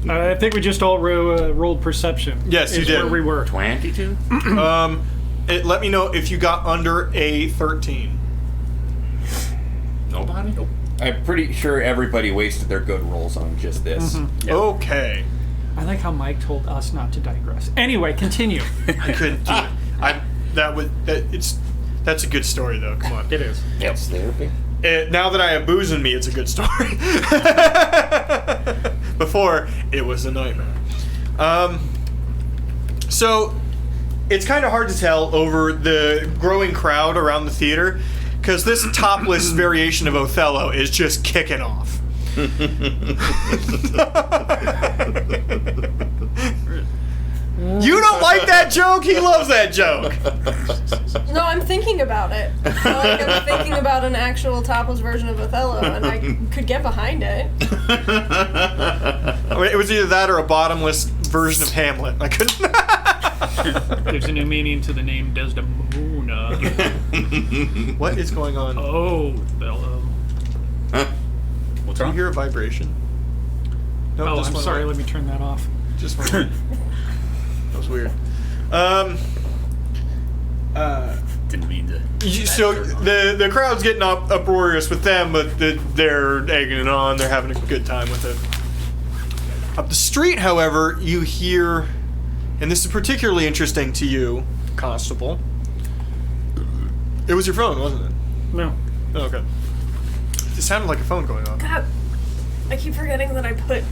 I think we just all rolled perception. Yes, you is did. Where we were. 22? Let me know if you got under a 13. Nobody? Nope. I'm pretty sure everybody wasted their good rolls on just this. Yep. Okay. I like how Mike told us not to digress. Anyway, continue. I couldn't do it. That's a good story though. Come on. It is. That's therapy. Now that I have booze in me, it's a good story. Before, it was a nightmare. So, it's kind of hard to tell over the growing crowd around the theater, because this topless variation of Othello is just kicking off. You don't like that joke? He loves that joke. No, I'm thinking about it. Like, I'm thinking about an actual topless version of Othello, and I could get behind it. It was either that or a bottomless version of Hamlet. I couldn't. There's a new meaning to the name Desdemona. What is going on? Oh, Othello. What's Do you wrong? hear a vibration? No, Oh, just I'm one sorry. way. Let me turn that off. Just one way. That was weird. Didn't mean to. So the crowd's getting uproarious with them, but they're egging it on. They're having a good time with it. Up the street, however, you hear, and this is particularly interesting to you, Constable. It was your phone, wasn't it? No. Oh, okay. It sounded like a phone going on. God, I keep forgetting that I put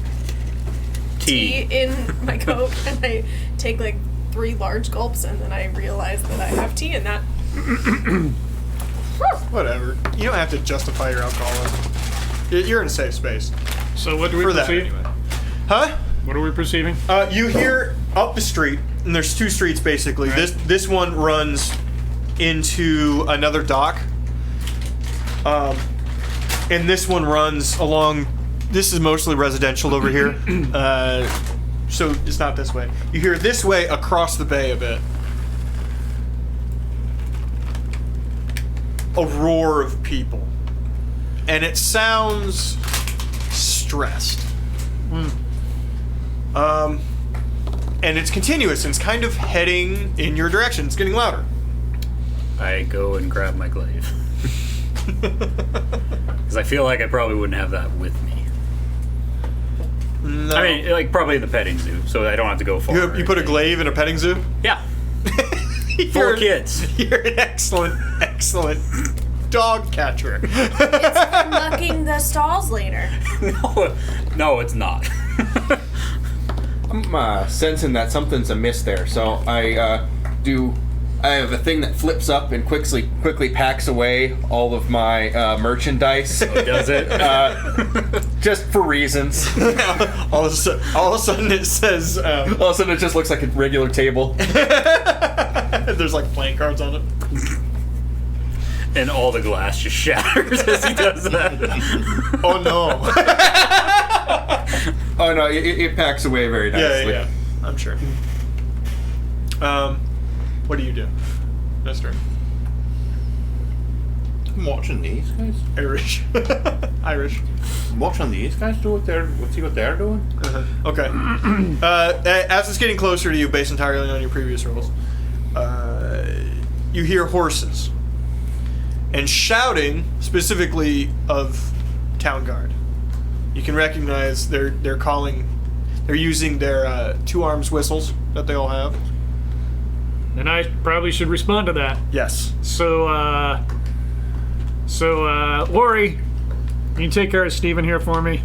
tea in my coat, and I take like 3 large gulps, and then I realize that I have tea in that. Whatever. You don't have to justify your alcoholism. You're in a safe space. So what do we For that, perceive? anyway. Huh? What are we perceiving? You hear up the street, and there's 2 streets basically. Right. This one runs into another dock, and this one runs along. This is mostly residential over here, so it's not this way. You hear this way across the bay a bit. A roar of people, and it sounds stressed. And it's continuous, and it's kind of heading in your direction. It's getting louder. I go and grab my glaive. Because I feel like I probably wouldn't have that with me. No. I mean, like, probably in the petting zoo, so I don't have to go far. You put a glaive in a petting zoo? Yeah. You're- 4 kids. You're an excellent dog catcher. Unlocking the stalls later. No, it's not. I'm sensing that something's amiss there, so I have a thing that flips up and quickly packs away all of my merchandise. Does it? Just for reasons. all of a sudden it says, All of a sudden it just looks like a regular table. there's like playing cards on it. And all the glass just shatters as he does that. Oh no. Oh no, it packs away very nicely. Yeah, I'm sure. What do you do, Mister? I'm watching these guys. Irish. Irish. I'm watching these guys do what they're doing. Okay. As it's getting closer to you, based entirely on your previous rolls, you hear horses and shouting, specifically of town guard. You can recognize they're using their 2 arms whistles that they all have. Then I probably should respond to that. Yes. So, Lori, can you take care of Steven here for me?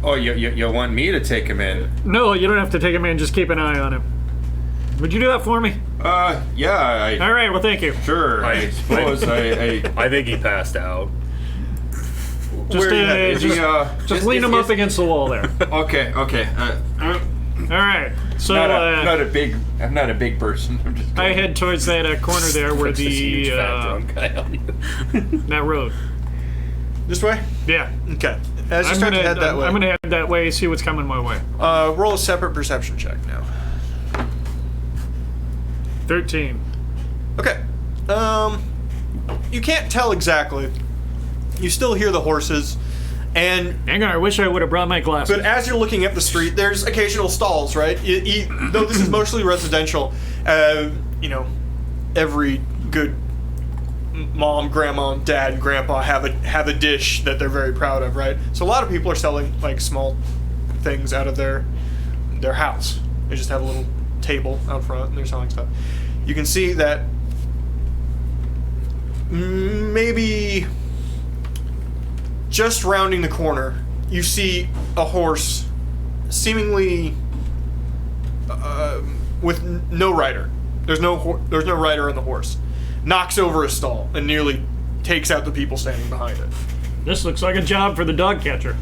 Oh, you want me to take him in? No, you don't have to take him in. Just keep an eye on him. Would you do that for me? Yeah, All right. Well, thank you. sure. I suppose I I think he passed out. Just, is he, just lean him up against the wall there. Okay. All right. So I'm not a big person. I'm just I head towards that corner there where Puts this huge the fat drunk guy on you. that road. This way? Yeah. Okay. As you start to head that way, I'm gonna head that way. See what's coming my way. roll a separate perception check now. 13. Okay. You can't tell exactly. You still hear the horses, and Hang on, I wish I would have brought my glasses. but as you're looking up the street, there's occasional stalls, right? Though this is mostly residential, every good mom, grandma, dad, grandpa have a dish that they're very proud of, right? So a lot of people are selling like small things out of their house. They just have a little table out front and they're selling stuff. You can see that maybe just rounding the corner, you see a horse seemingly with no rider. There's no rider on the horse. Knocks over a stall and nearly takes out the people standing behind it. This looks like a job for the dog catcher.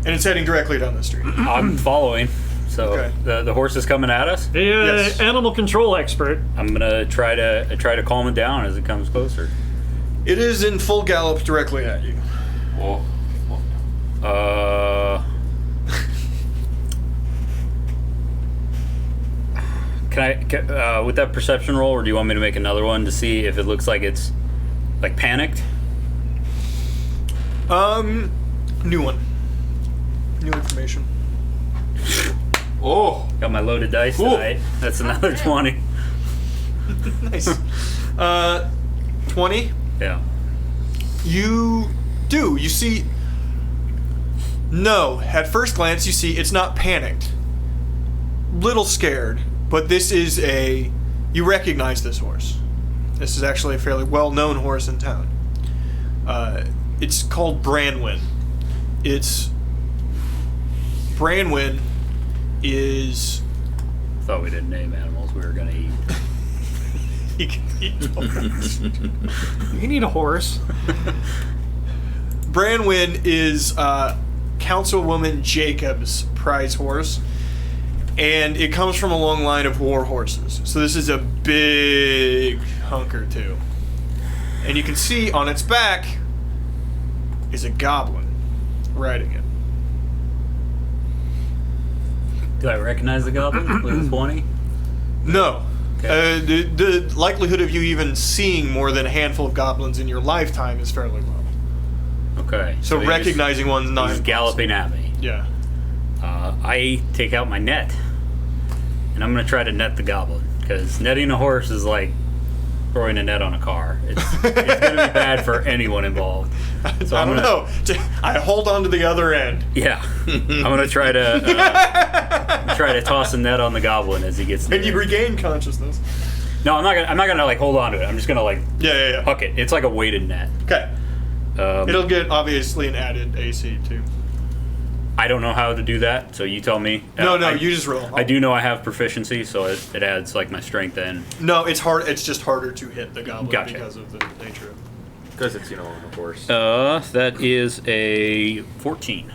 And it's heading directly down the street. I'm following. So Okay. the horse is coming at us. The Yes. animal control expert. I'm gonna try to calm it down as it comes closer. It is in full gallop directly at you. Oh. Can I with that perception roll, or do you want me to make another one to see if it looks like it's like panicked? New one. New information. Oh. Got my loaded dice tonight. That's another 20. Nice. 20. Yeah. You do. You see. No. At first glance, you see it's not panicked. Little scared, but this is a. You recognize this horse. This is actually a fairly well-known horse in town. It's called Branwyn. Branwyn is. Thought we didn't name animals we were gonna eat. You can eat horse. You need a horse. Branwyn is Councilwoman Jacob's prize horse, and it comes from a long line of war horses. So this is a big hunker too. And you can see on its back is a goblin riding it. Do I recognize the goblin with a 20? No. Okay. The likelihood of you even seeing more than a handful of goblins in your lifetime is fairly low. Okay. So recognizing one's not He's impossible. galloping at me. Yeah. I take out my net, and I'm gonna try to net the goblin, because netting a horse is like throwing a net on a car. It's gonna be bad for anyone involved. So I don't know. I hold on to the other end. Yeah, I'm gonna try to toss a net on the goblin as he gets near. And you regain consciousness. No, I'm not gonna like hold on to it. I'm just gonna like Yeah. huck it. It's like a weighted net. Okay. It'll get obviously an added AC too. I don't know how to do that, so you tell me. No, I, you just roll. I do know I have proficiency, so it adds like my strength in. No, it's hard. It's just harder to hit the goblin Gotcha. because of the nature of it. Because it's, on a horse. That is a 14.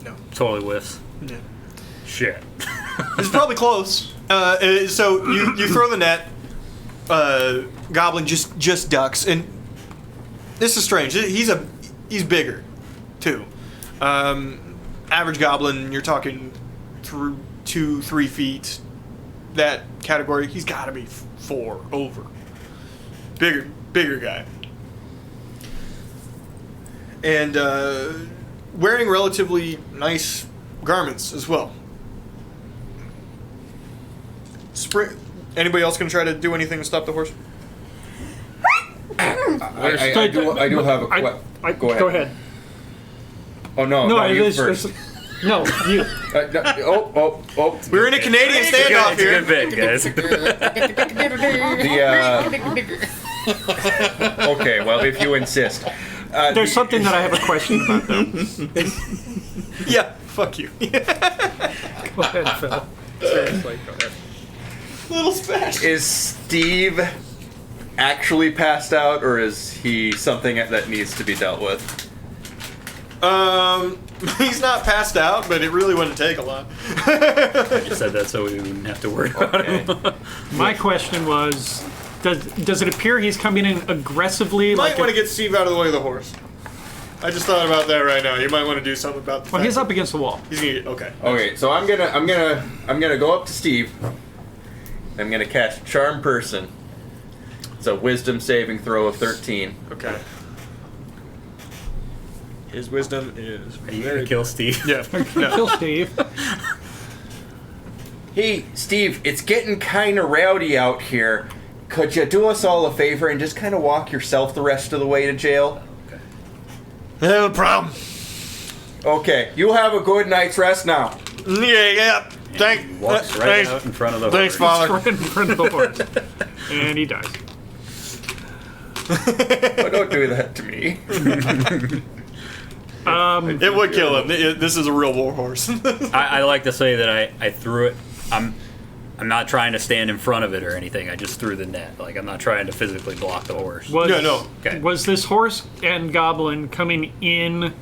No. Totally whiffs. Yeah. Shit. It's probably close. So you throw the net. Goblin just ducks, and this is strange. He's bigger, too. Average goblin, you're talking through 2-3 feet. That category, he's got to be 4 over. Bigger guy. And wearing relatively nice garments as well. Anybody else gonna try to do anything to stop the horse? I do have a question. Go ahead. Go ahead. Oh, no, you first. No, you. Oh. We're in a Canadian standoff It's a here. good bit, guys. Okay, well, if you insist. There's something that I have a question about, though. Yeah, fuck you. Go ahead, Phil. Seriously, go ahead. Little smash. Is Steve actually passed out, or is he something that needs to be dealt with? He's not passed out, but it really wouldn't take a lot. I just said that so we wouldn't have to worry about him. My question was, does it appear he's coming in aggressively? You might like want to get Steve out of the way of the horse. I just thought about that right now. You might want to do something about the Well, fact he's up against the wall. He's gonna get, okay. Okay, so I'm gonna go up to Steve. I'm gonna cast Charm Person. It's a Wisdom saving throw of 13. Okay. His wisdom is Are you gonna kill Steve? Yeah. Kill Steve. Hey, Steve, it's getting kind of rowdy out here. Could you do us all a favor and just kind of walk yourself the rest of the way to jail? No problem. Okay, you have a good night's rest now. Yeah. He walks right thanks. out in front of the Thanks, horse. Father. Right in front of the horse. And he dies. Oh, don't do that to me. It would kill him. This is a real war horse. I like to say that I threw it. I'm not trying to stand in front of it or anything. I just threw the net. Like, I'm not trying to physically block the horse. Was, No. Okay. Was this horse and goblin coming in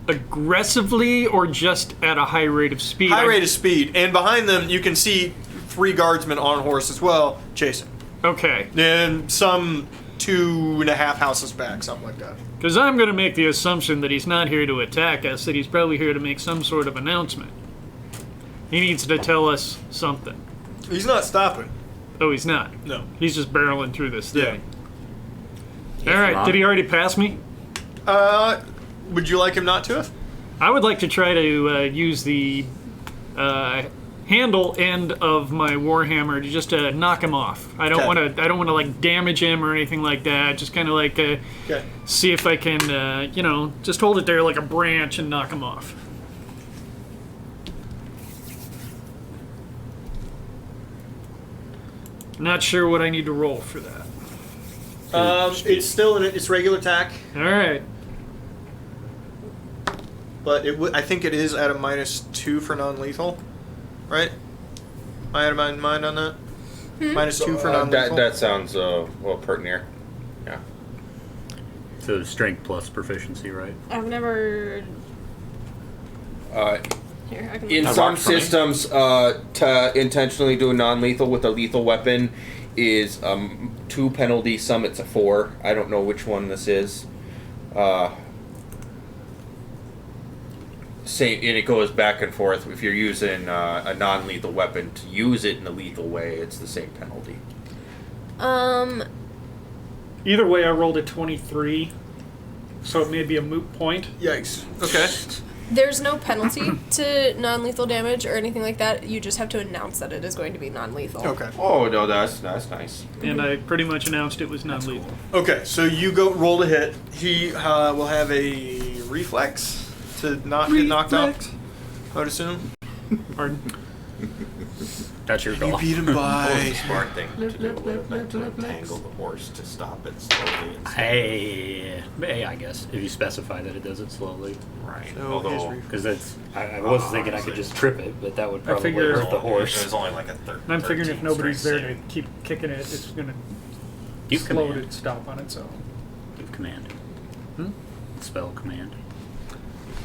aggressively or just at a high rate of speed? High rate of speed. And behind them, you can see 3 guardsmen on horse as well, chasing. Okay. And some 2.5 houses back, something like that. Because I'm going to make the assumption that he's not here to attack us, that he's probably here to make some sort of announcement. He needs to tell us something. He's not stopping. Oh, he's not? No. He's just barreling through this Yeah. thing. All right, did he already pass me? Would you like him not to have? I would like to try to use the handle end of my warhammer to just knock him off. I don't Okay. want to. I don't want to like damage him or anything like that. Just kind of like Okay. see if I can, just hold it there like a branch and knock him off. Not sure what I need to roll for that. It's still in its regular attack, All right. but I think it is at a -2 for non-lethal, right? Am I out of my mind on that? -2 for non-lethal. That sounds pertinent. Yeah. So strength plus proficiency, right? I've never. Here, I can. In That some works for me. systems, to intentionally do a non-lethal with a lethal weapon is 2 penalty. Some it's a 4. I don't know which one this is. Same, and it goes back and forth. If you're using a non-lethal weapon, to use it in a lethal way, it's the same penalty. Either way, I rolled a 23, so it may be a moot point. Yikes. Okay. There's no penalty to non-lethal damage or anything like that. You just have to announce that it is going to be non-lethal. Okay. Oh no, that's nice. And I pretty much announced it was non-lethal. Okay, so you go roll to hit. He will have a reflex to not get knocked out, I would assume. Pardon? That's your You goal. beat him What was by... the smart thing to do? Would have been to entangle the horse to stop it slowly. Hey, I guess if you specify that it does it slowly, Right. So his Although reflex. because that's I was thinking I could just trip it, but that would probably figure- hurt the it horse. was only like a third. I'm figuring if nobody's there to keep kicking it, it's going to You slow command. it stop on its own. Give command. Hmm? Spell command.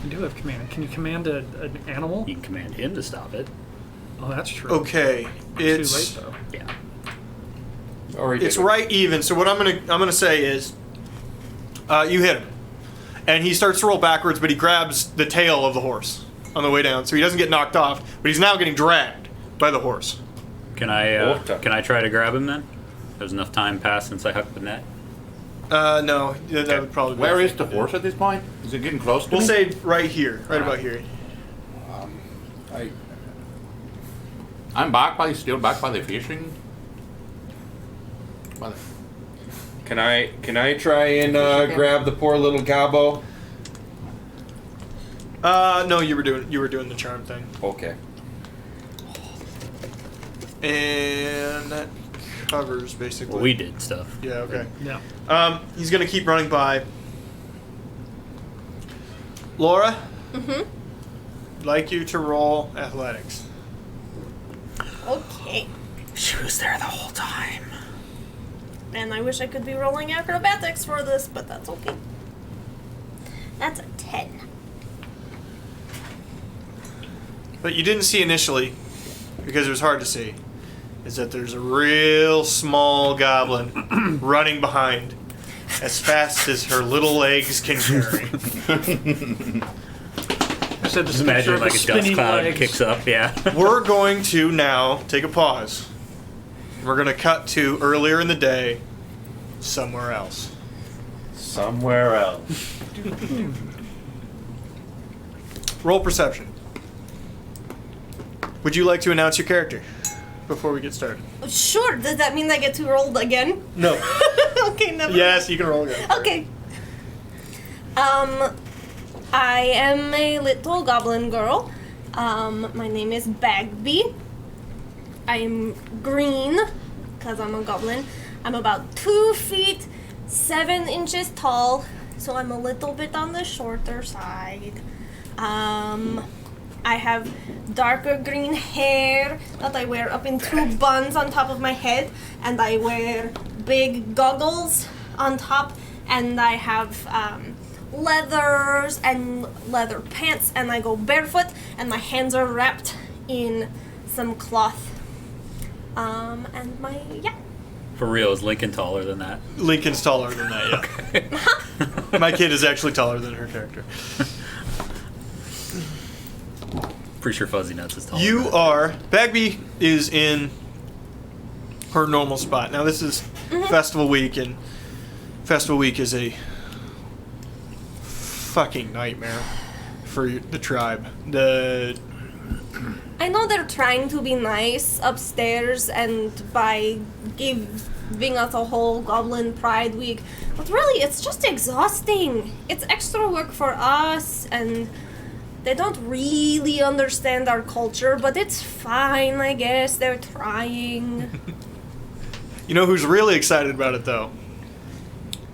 You do have command. Can you command an animal? You can command him to stop it. Oh, that's true. Okay, It's too late, though. Yeah. Or it's right even. So what I'm gonna say is, you hit him, and he starts to roll backwards, but he grabs the tail of the horse on the way down, so he doesn't get knocked off, but he's now getting dragged by the horse. Can I try to grab him then? There's enough time passed since I hooked the net. No, that would probably be... Where is the horse at this point? Is it getting close to We'll me? say right here, right about here. I'm still back by the fishing. By the- Can I try and grab the poor little gobbo? No, you were doing the charm thing, Okay. and that covers basically. Well, we did stuff. Yeah. Okay. Yeah. He's gonna keep running by. Laura. I'd like you to roll athletics. Okay. She was there the whole time. And I wish I could be rolling acrobatics for this, but that's okay. That's a 10. But you didn't see initially, because it was hard to see, is that there's a real small goblin running behind as fast as her little legs can carry. I said this Just imagine like a dust cloud kicks up. Yeah. We're going to now take a pause. We're going to cut to earlier in the day, somewhere else. Somewhere else. Roll perception. Would you like to announce your character before we get started? Sure, does that mean I get to roll again? No. Okay, never Yes, you can roll again. Okay. I am a little goblin girl. My name is Bagby. I am green, because I'm a goblin. I'm about 2 feet, 7 inches tall, so I'm a little bit on the shorter side. I have darker green hair that I wear up in 2 buns on top of my head, and I wear big goggles on top, and I have leathers and leather pants, and I go barefoot, and my hands are wrapped in some cloth. And For real, is Lincoln taller than that? Lincoln's taller than that, yeah. Okay. My kid is actually taller than her character. Pretty sure Fuzzy Nuts is taller. You than are... Bagby is in her normal spot. Now, this is Festival Week, and Festival Week is a fucking nightmare for the tribe. I know they're trying to be nice upstairs and by giving us a whole Goblin Pride week, but really it's just exhausting. It's extra work for us, and they don't really understand our culture, but it's fine, I guess. They're trying. You know who's really excited about it, though?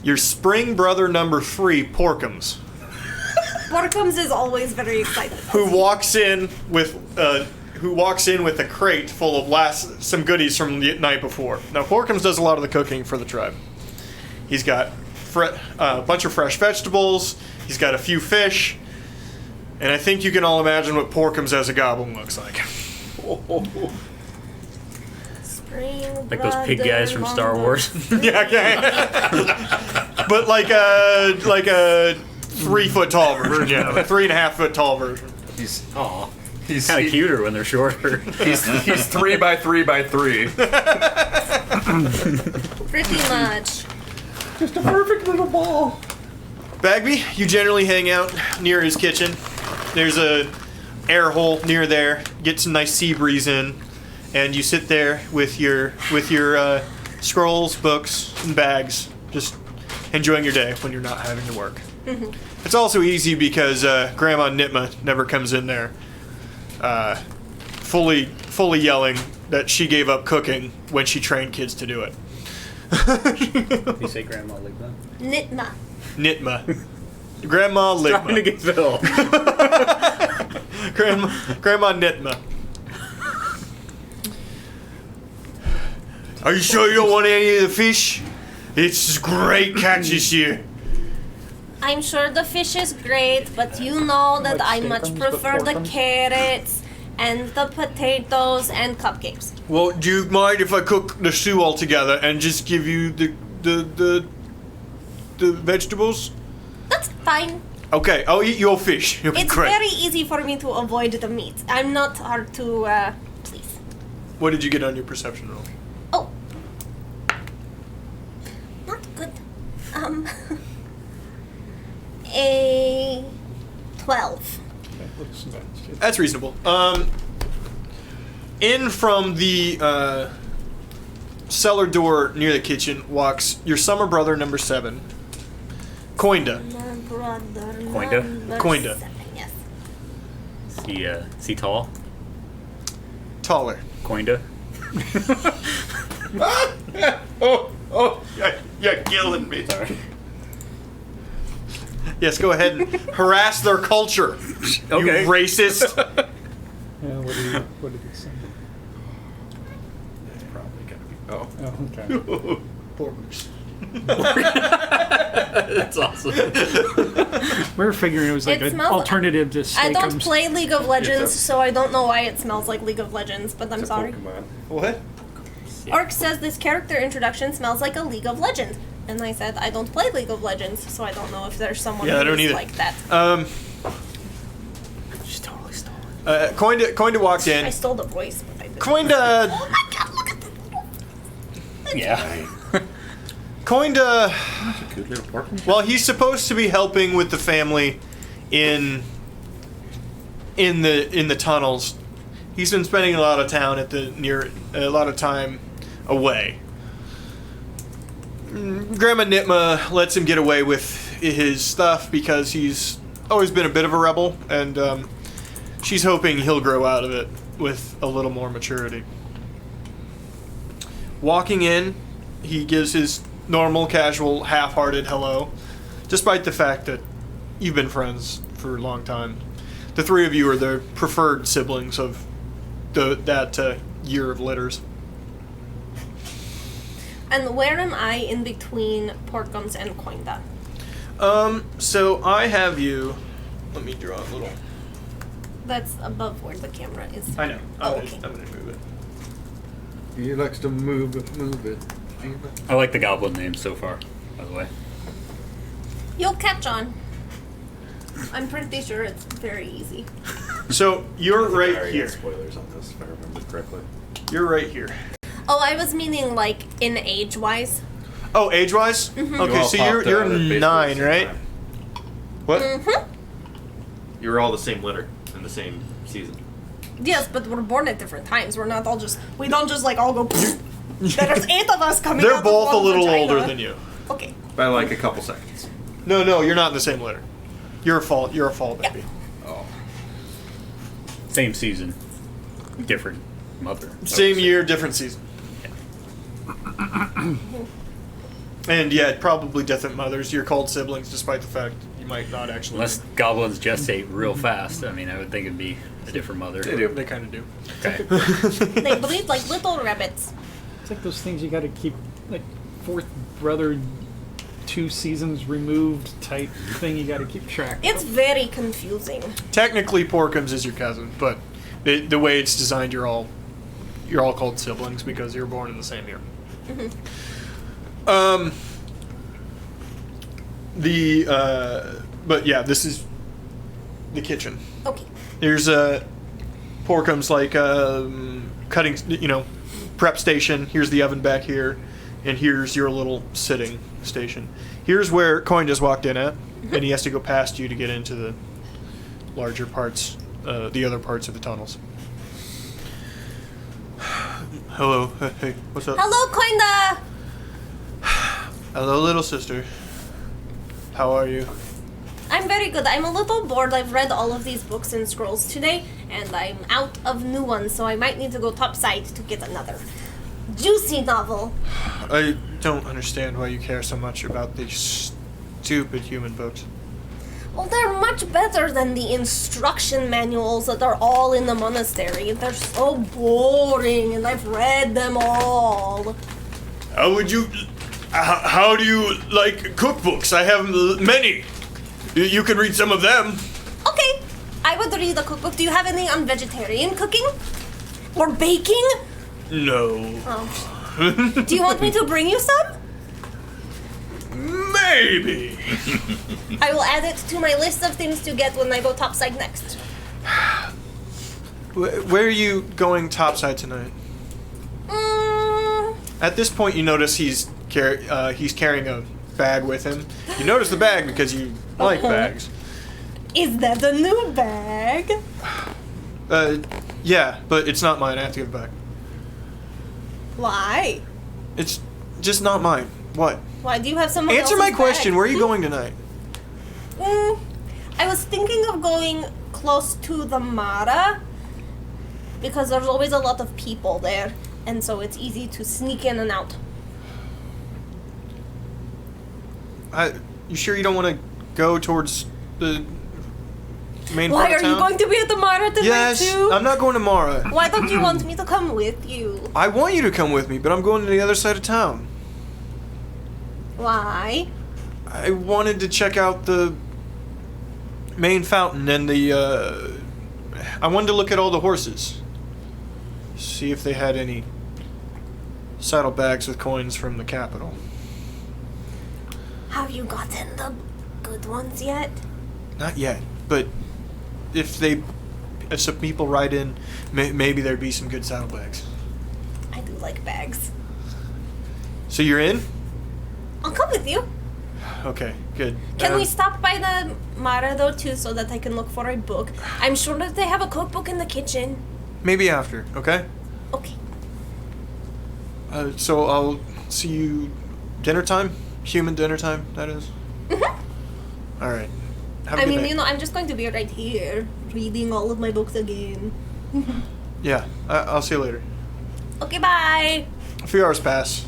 Your spring brother number 3, Porkums, Porkums is always very excited. who walks in with a crate full of some goodies from the night before. Now, Porkums does a lot of the cooking for the tribe. He's got a bunch of fresh vegetables. He's got a few fish. And I think you can all imagine what Porkums as a goblin looks like. Spring Like those pig guys from Star Wars. Yeah, okay. But like a 3 foot tall version, yeah, 3.5 foot tall version. He's Kind of cuter when they're shorter. He's 3 by 3 by 3. Pretty much. Just a perfect little ball. Bagby, you generally hang out near his kitchen. There's a air hole near there. Get some nice sea breeze in, and you sit there with your scrolls, books, and bags, just enjoying your day when you're not having to work. It's also easy because Grandma Nitma never comes in there, fully yelling that she gave up cooking when she trained kids to do it. You say Grandma Ligma? Nitma. Nitma. Grandma Trying to Ligma. get Phil. Grandma Nitma. Are you sure you don't want any of the fish? It's great catch this year. I'm sure the fish is great, but you know that I Like much steakums, but prefer the porkums? carrots and the potatoes and cupcakes. Well, do you mind if I cook the stew all together and just give you the vegetables? That's fine. Okay, I'll eat your fish. It'll be It's great. very easy for me to avoid the meat. I'm not hard to please. What did you get on your perception roll? Oh. Not good. A 12. That's reasonable. In from the cellar door near the kitchen walks your summer brother number 7, Coinda. My brother. Coinda? number Coinda. 7, yes. Is he tall? Taller. Coinda? Oh, you're killing me. Sorry. Yes, go ahead and harass their culture. Okay. You racist. Yeah, what did he say? It's probably gonna be. Oh, okay. Porkers. That's awesome. We were figuring it was like It an smells- alternative to I don't steakums. play League of Legends, It's a- so I don't know why it smells like League of Legends, but I'm sorry. Pokemon. What? Orc says this character introduction smells like a League of Legends. And I said, I don't play League of Legends, so I don't know if there's someone Yeah, I who don't is either. like that. She's totally stolen. Coinda walked I in. stole the voice, but I didn't. Coinda. Oh my god, look at the Yeah. Coinda. That's a good little pork. Well, he's supposed to be helping with the family in the tunnels. He's been spending a lot of time away. Grandma Nitma lets him get away with his stuff because he's always been a bit of a rebel, and she's hoping he'll grow out of it with a little more maturity. Walking in, he gives his normal, casual, half-hearted hello, despite the fact that you've been friends for a long time. The three of you are the preferred siblings of that year of litters. And where am I in between Porkums and Coinda? So I have you. Let me draw a little. That's above where the camera is. I know. Oh, I'm okay. gonna move it. He likes to move it, move it. I like the goblin name so far, by the way. You'll catch on. I'm pretty sure it's very easy. So you're right here. Spoilers on this, if I remember correctly. You're right here. Oh, I was meaning like in age-wise. Oh, age-wise? Mm-hmm. Okay, all so popped you're out at basically 9, the same right? time. What? Mm-hmm. You were all the same litter in the same season. Yes, but we're born at different times. We're not all just. We don't just like all go. There's 8 of us coming. They're out both of a one little vagina. older than you. Okay. By like a couple seconds. No, you're not in the same litter. You're a fall baby. Oh. Same season, different mother. Same year, different season. And yeah, probably different mothers. You're called siblings, despite the fact you might not actually. Unless goblins gestate real fast, I mean, I would think it'd be a different mother. They do. They kind of do. Okay. They breed like little rabbits. It's like those things you got to keep, like fourth brother, 2 seasons removed type thing. You got to keep track. It's very confusing. Technically, Porkums is your cousin, but the way it's designed, you're all called siblings because you're born in the same year. But yeah, this is the kitchen. Okay. There's Porkums like cutting, prep station. Here's the oven back here, and here's your little sitting station. Here's where Coin just walked in at, and he has to go past you to get into the larger parts, the other parts of the tunnels. Hello, hey, what's up? Hello, Koinda. Hello, little sister. How are you? I'm very good. I'm a little bored. I've read all of these books and scrolls today, and I'm out of new ones, so I might need to go topside to get another juicy novel. I don't understand why you care so much about these stupid human books. Well, they're much better than the instruction manuals that are all in the monastery. They're so boring, and I've read them all. How do you like cookbooks? I have many. You can read some of them. Okay, I would read a cookbook. Do you have any on vegetarian cooking? Or baking? No. Oh. Do you want me to bring you some? Maybe. I will add it to my list of things to get when I go topside next. Where are you going topside tonight? At this point, you notice he's carrying a bag with him. You notice the bag because you like bags. Is that a new bag? Yeah, but it's not mine. I have to give it back. Why? It's just not mine. What? Why do you have someone Answer else's my bag? question. Where are you going tonight? I was thinking of going close to the Mara because there's always a lot of people there, and so it's easy to sneak in and out. You sure you don't want to go towards the main Why part of are you town? going to be at the Mara tonight Yes, too? I'm not going to Mara. Why don't you want me to come with you? I want you to come with me, but I'm going to the other side of town. Why? I wanted to check out the main fountain and I wanted to look at all the horses. See if they had any saddlebags with coins from the capital. Have you gotten the good ones yet? Not yet, but if some people ride in, maybe there'd be some good saddlebags. I do like bags. So you're in? I'll come with you. Okay, good. Can we stop by the Mara though too so that I can look for a book? I'm sure that they have a cookbook in the kitchen. Maybe after, okay? Okay. So I'll see you dinner time? Human dinner time, that is? Mm-hmm. Alright. Have a I good mean, night. I'm just going to be right here reading all of my books again. Yeah, I'll see you later. Okay, bye. A few hours pass.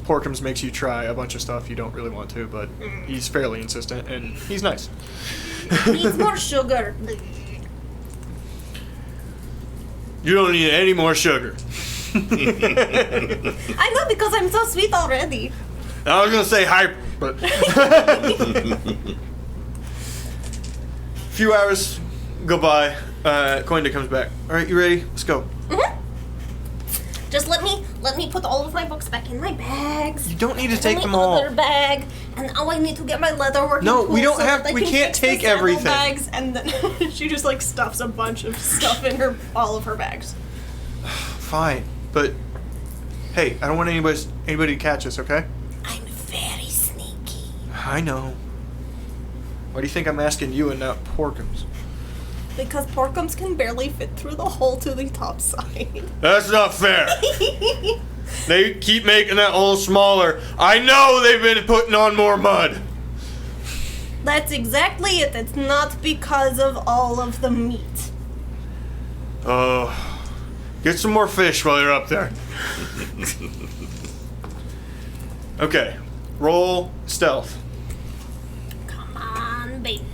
Porkums makes you try a bunch of stuff you don't really want to, but he's fairly insistent, and he's nice. Needs more sugar. You don't need any more sugar. I know because I'm so sweet already. I was gonna say hyper, but few hours go by. Coinda comes back. All right, you ready? Let's go. Just let me put all of my books back in my bags. You don't need to And take my them all. other bag, and now I need to get my leather working. No, we tool don't so have- that I we can can't fix the take saddle everything. Bags, and then she just like stuffs a bunch of stuff in all of her bags. Fine, but hey, I don't want anybody to catch us, okay? I'm very sneaky. I know. Why do you think I'm asking you and not Porkums? Because Porkums can barely fit through the hole to the top side. That's not fair. They keep making that hole smaller. I know they've been putting on more mud. That's exactly it. It's not because of all of the meat. Get some more fish while you're up there. Okay, roll stealth. Come on, baby.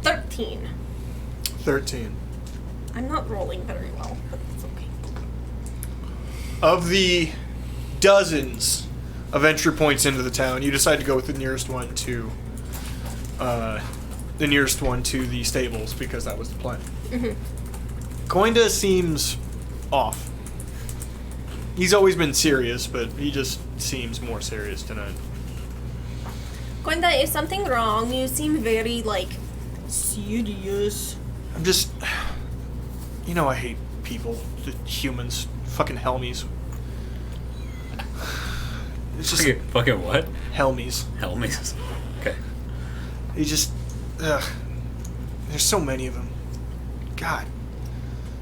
$13. 13. I'm not rolling very well, but it's okay. Of the dozens of entry points into the town, you decide to go with the nearest one to the stables because that was the plan. Coinda seems off. He's always been serious, but he just seems more serious tonight. Gwenda, is something wrong? You seem very, serious. I'm just... You know I hate people. The humans. Fucking Helmies. It's just... Fucking what? Helmies. Helmies. Okay. He just... Ugh. There's so many of them. God.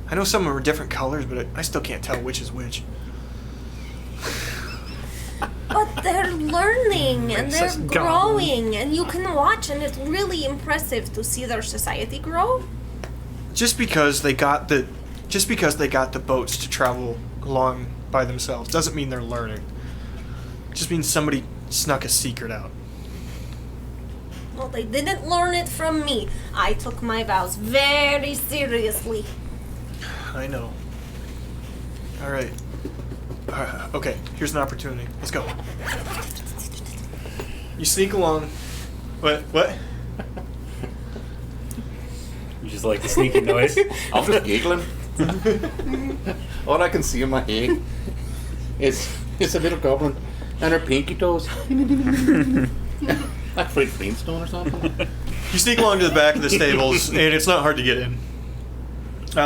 I know some of them are different colors, but I still can't tell which is which. But they're learning and they're Racist growing, and you can watch, and it's really impressive to see their society grow. Just because they got the boats to travel along by themselves doesn't mean they're learning. It just means somebody snuck a secret out. Well, they didn't learn it from me. I took my vows very seriously. I know. All right. Okay, here's an opportunity. Let's go. You sneak along. What? You just like the sneaky noise? I'm just giggling. All I can see in my head is a little goblin and her pinky toes. Like Fred Flintstone or something. You sneak along to the back of the stables, and it's not hard to get in.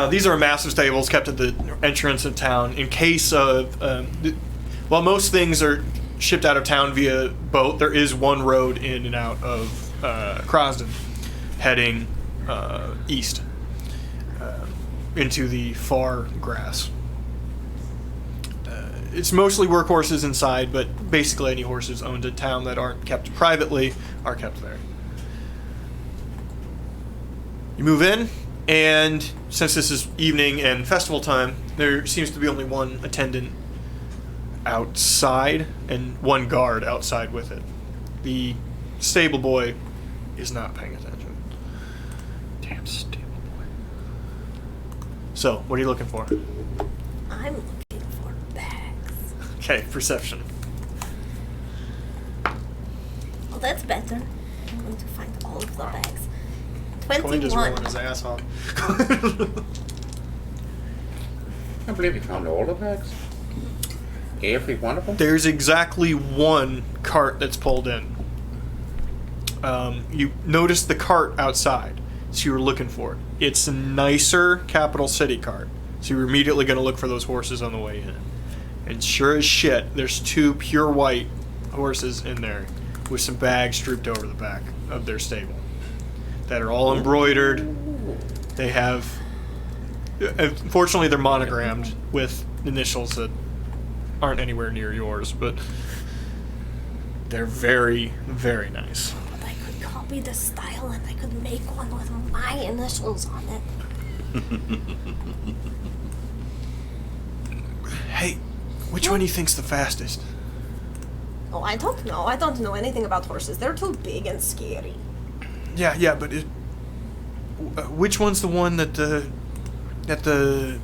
These are massive stables kept at the entrance of town in case of... while most things are shipped out of town via boat, there is one road in and out of Krasden, heading east into the far grass. It's mostly workhorses inside, but basically any horses owned in town that aren't kept privately are kept there. You move in, and since this is evening and festival time, there seems to be only one attendant outside and one guard outside with it. The stable boy is not paying attention. Damn stable boy. So, what are you looking for? I'm looking for bags. Okay, perception. Well, that's better. I'm going to find all of the bags. Coin just 21. rolling his ass off. I believe you found all the bags. Every one of them. There's exactly one cart that's pulled in. You noticed the cart outside, so you were looking for it. It's a nicer capital city cart, so you're immediately going to look for those horses on the way in. And sure as shit, there's two pure white horses in there with some bags drooped over the back of their stable that are all embroidered. They have... Unfortunately, they're monogrammed with initials that aren't anywhere near yours, but they're very, very nice. But I could copy the style and I could make one with my initials on it. Hey, which one do you think's the fastest? Oh, I don't know. I don't know anything about horses. They're too big and scary. Yeah, but which one's the one that the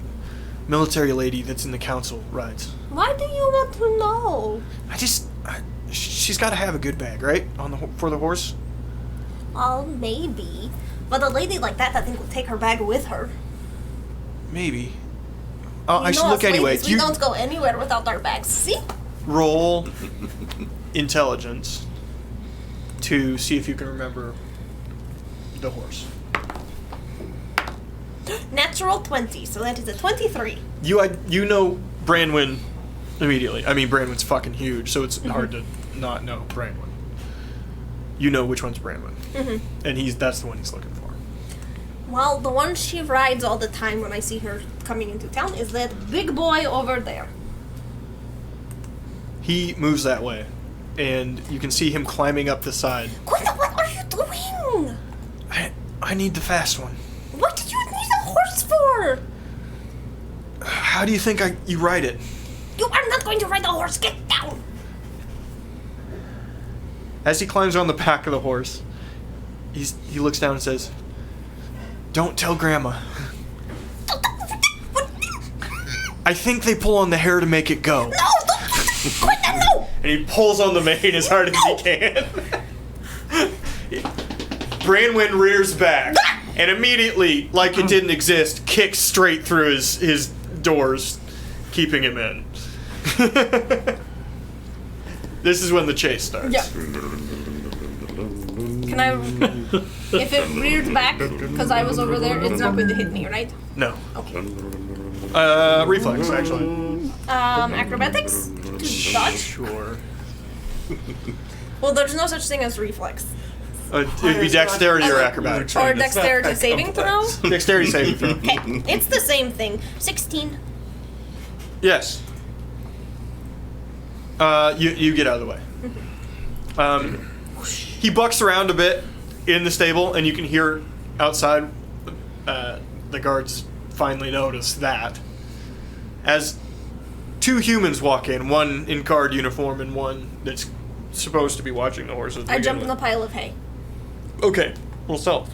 military lady that's in the council rides. Why do you want to know? She's got to have a good bag, right? For the horse. Well, maybe. But a lady like that, I think, would take her bag with her. Maybe. I You should know look us anyway. ladies, we don't go anywhere without our bags. See? Roll intelligence to see if you can remember the horse. Natural 20, so that is a 23. You know Branwyn immediately. I mean, Branwyn's fucking huge, so it's hard to not know Branwyn. You know which one's Branwyn. And that's the one he's looking for. Well, the one she rides all the time when I see her coming into town is that big boy over there. He moves that way, and you can see him climbing up the side. Quinta, what are you doing? I need the fast one. What did you need a horse for? How do you think you ride it? You are not going to ride a horse. Get down. As he climbs on the back of the horse, he looks down and says, "Don't tell Grandma. I think they pull on the hair to make it go." No, don't. Quinta, no. And he pulls on the mane as hard as he can. Branwyn rears back, and immediately, like it didn't exist, kicks straight through his doors, keeping him in. This is when the chase starts. Yeah. Can I... If it reared back, because I was over there, it's not going to hit me, right? No. Okay. Reflex, actually. Acrobatics? To dodge? Sure. Well, there's no such thing as reflex. It'd be dexterity or acrobatics. Or dexterity saving throw? Dexterity saving throw. Okay, it's the same thing. 16. Yes. You get out of the way. He bucks around a bit in the stable, and you can hear outside the guards finally notice that. As two humans walk in, one in guard uniform and one that's supposed to be watching the horses. I jump in a pile of hay. Okay, roll stealth.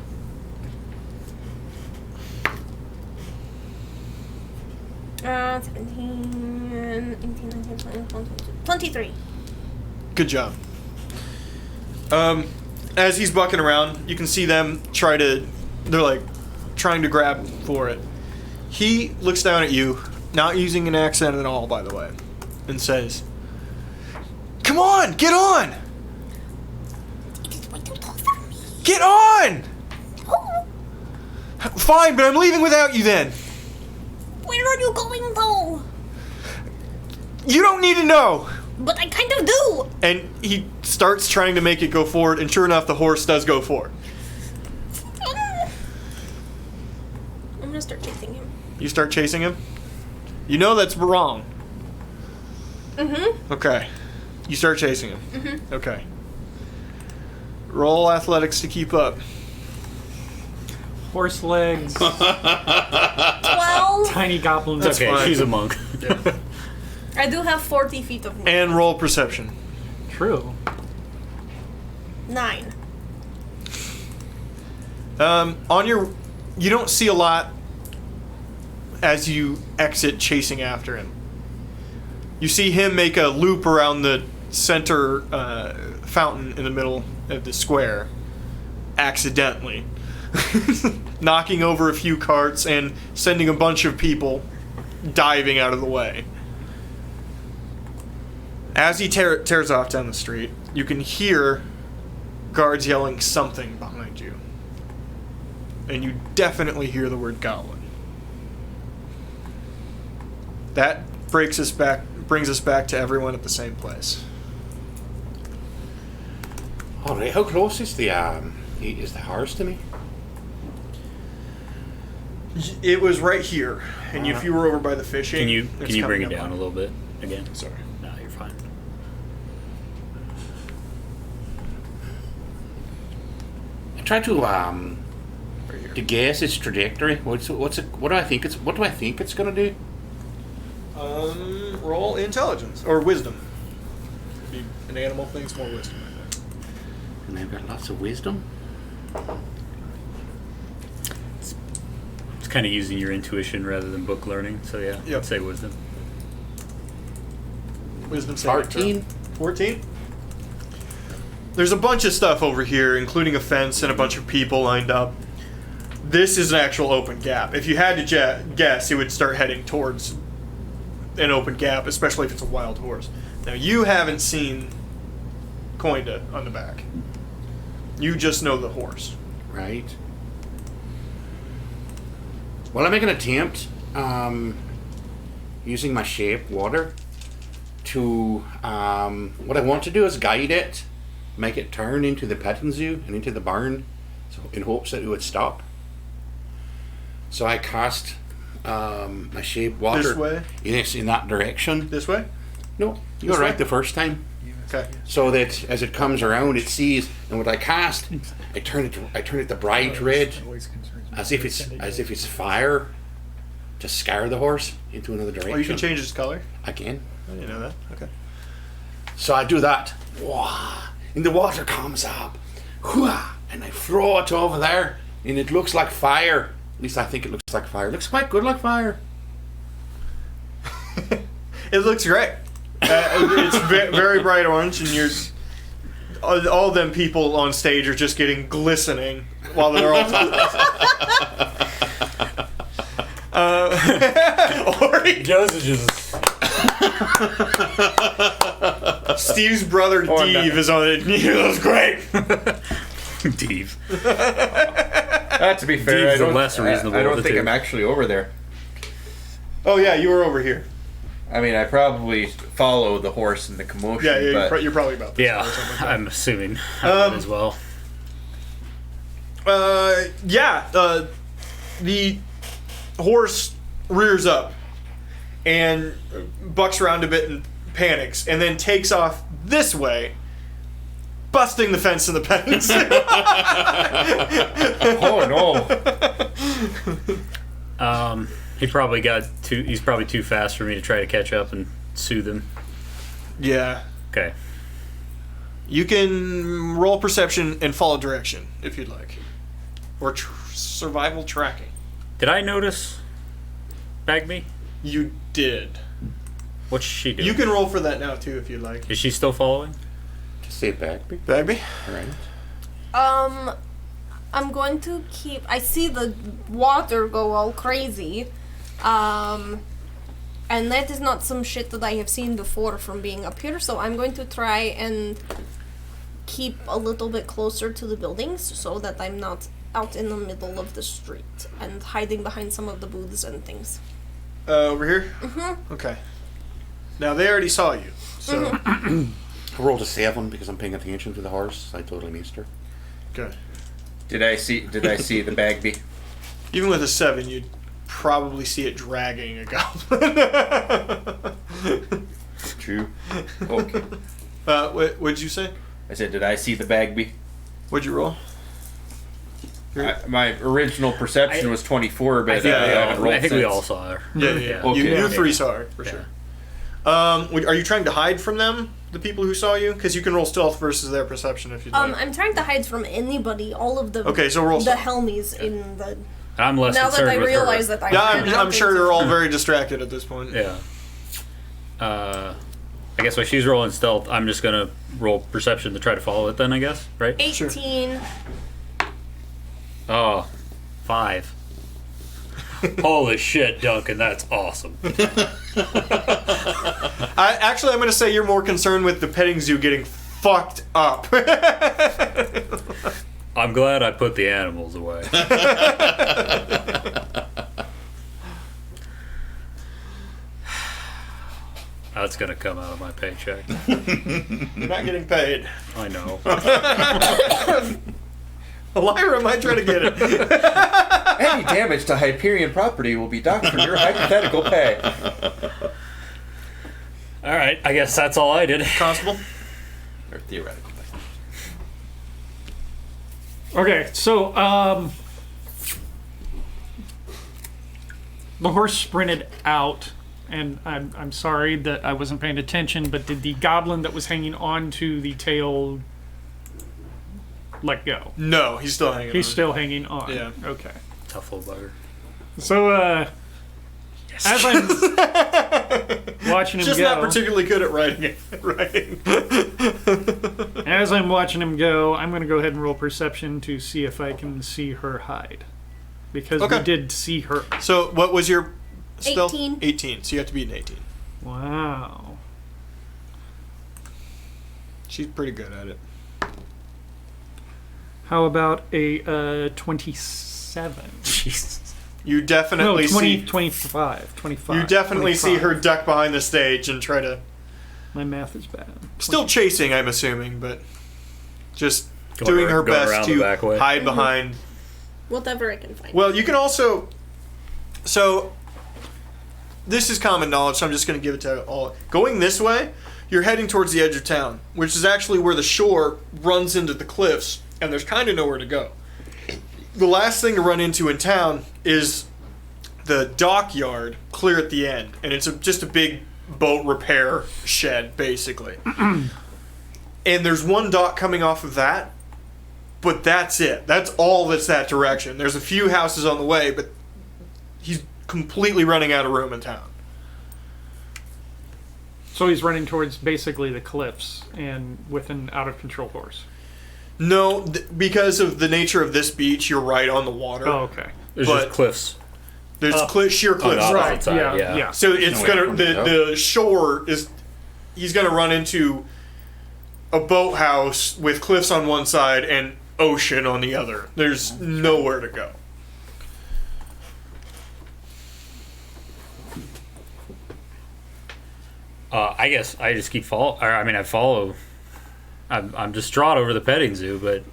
Uh, 17, 18, 19, 20, 22, 23. Good job. As he's bucking around, you can see them they're like trying to grab for it. He looks down at you, not using an accent at all, by the way, and says, "Come on, get on! Get on! Fine, but I'm leaving without you then. Where are you going, though? You don't need to know." But I kind of do. And he starts trying to make it go forward, and sure enough, the horse does go forward. I'm gonna start chasing him. You start chasing him? You know that's wrong. Mm-hmm. Okay. You start chasing him. Mm-hmm. Okay. Roll athletics to keep up. Horse legs, 12. tiny goblins. It's okay, fine. she's a monk. I do have 40 feet of movement. And roll perception. True. 9. You don't see a lot as you exit chasing after him. You see him make a loop around the center fountain in the middle of the square, accidentally, knocking over a few carts and sending a bunch of people diving out of the way. As he tears off down the street, you can hear guards yelling something behind you. And you definitely hear the word goblin. That brings us back to everyone at the same place. All right, how close is the horse to me? It was right here, and if you were over by the fishing, Can you it's bring coming it up down on a little bit again? Sorry. No, you're fine. I try to Right here. guess its trajectory. What do I think it's gonna do? Roll intelligence or wisdom. Could be an animal thing, it's more wisdom. I think. And I've got lots of wisdom. It's kind of using your intuition rather than book learning. So yeah, Yep. I'd say wisdom. Wisdom saving throw. 14. 14? There's a bunch of stuff over here, including a fence and a bunch of people lined up. This is an actual open gap. If you had to guess, it would start heading towards an open gap, especially if it's a wild horse. Now, you haven't seen Coinda on the back. You just know the horse. Right. Well, I make an attempt using my shape water to what I want to do is guide it, make it turn into the petting zoo and into the barn, so in hopes that it would stop. So I cast my shape water This way? Yes, in that direction. This way? No, you This were right way? the first time. Okay. So that as it comes around, it sees, and what I cast, I turn it the bright red, as if it's fire, to scare the horse into another direction. Oh, you can change its color? I can. I didn't know that. Okay. So I do that. Wah, and the water comes up. Wah, and I throw it over there, and it looks like fire. At least I think it looks like fire. It looks quite good like fire. It looks great. It's very bright orange, and you're all them people on stage are just getting glistening while they're all Ori, Joseph just Steve's brother Dave is on it. It looks great. Dave. To be fair, Dee's the less reasonable I of don't the think two. I'm actually over there. Oh yeah, you were over here. I mean, I probably follow the horse in the commotion. Yeah, but you're probably about this. Yeah, or something like that. I'm assuming I would as well. The horse rears up and bucks around a bit and panics, and then takes off this way, busting the fence in the pens. Oh no! He probably he's probably too fast for me to try to catch up and soothe him. Yeah. Okay. You can roll perception and follow direction if you'd like, or survival tracking. Did I notice Bagby? You did. What's she doing? You can roll for that now too if you'd like. Is she still following? Just say Bagby. Bagby? Alright. I'm going to keep. I see the water go all crazy. And that is not some shit that I have seen before from being up here, so I'm going to try and keep a little bit closer to the buildings so that I'm not out in the middle of the street and hiding behind some of the booths and things. Over here? Mm-hmm. Okay. Now, they already saw you, so... I rolled a 7 because I'm paying attention to the horse. I totally missed her. Okay. Did I see the Bagby? Even with a 7, you'd probably see it dragging a goblin. True. Okay. What'd you say? I said, did I see the Bagby? What'd you roll? My original perception was 24, but I think, haven't rolled I think we since. all saw her. Yeah. Okay. You Yeah. three saw her, for sure. Are you trying to hide from them, the people who saw you? Because you can roll stealth versus their perception if you'd like. I'm trying to hide from anybody, all of the Okay, so roll the stealth. helmies in the... I'm less Now that concerned I with realize her. that Yeah, ran out I'm sure into- you're all very distracted at this point. Yeah. I guess while she's rolling stealth, I'm just gonna roll perception to try to follow it. Then I guess, right? 18. Oh, 5. Holy shit, Duncan, that's awesome. I'm going to say you're more concerned with the petting zoo getting fucked up. I'm glad I put the animals away. That's gonna come out of my paycheck. You're not getting paid. I know. Lyra might try to get it. Any damage to Hyperion property will be docked from your hypothetical pay. All right, I guess that's all I did. Constable? Or theoretically. Okay, so the horse sprinted out, and I'm sorry that I wasn't paying attention, but did the goblin that was hanging on to the tail let go? No, he's still hanging on. He's still hanging on. Yeah. Okay. Tough little bugger. So, as I'm watching him Just go, not particularly good at writing. as I'm watching him go, I'm going to go ahead and roll perception to see if I can see her hide, because Okay. we did see her. So what was your spell? 18. 18. So you have to beat an 18. Wow. She's pretty good at it. How about a 27? Jesus. You No, definitely 20, see. 25. 25. You definitely see 25. her duck behind the stage and try to. My math is bad. Still chasing, I'm assuming, but just Going doing her going best around the to back way. hide behind. Whatever I can find. Well, you can also. So, this is common knowledge, so I'm just going to give it to all. Going this way, you're heading towards the edge of town, which is actually where the shore runs into the cliffs, and there's kind of nowhere to go. The last thing to run into in town is the dockyard clear at the end, and it's just a big boat repair shed, basically. And there's one dock coming off of that, but that's it. That's all that's that direction. There's a few houses on the way, but he's completely running out of room in town. So he's running towards basically the cliffs and with an out of control horse. No, because of the nature of this beach, you're right on the water. Oh, okay. There's But- just cliffs. There's sheer On cliffs. the opposite Right. side, Yeah. yeah. So it's No way gonna from the the shore is he's gonna run into a boathouse with cliffs on one side and ocean on the other. There's nowhere to go. I guess I just keep I follow. I'm distraught over the petting zoo, but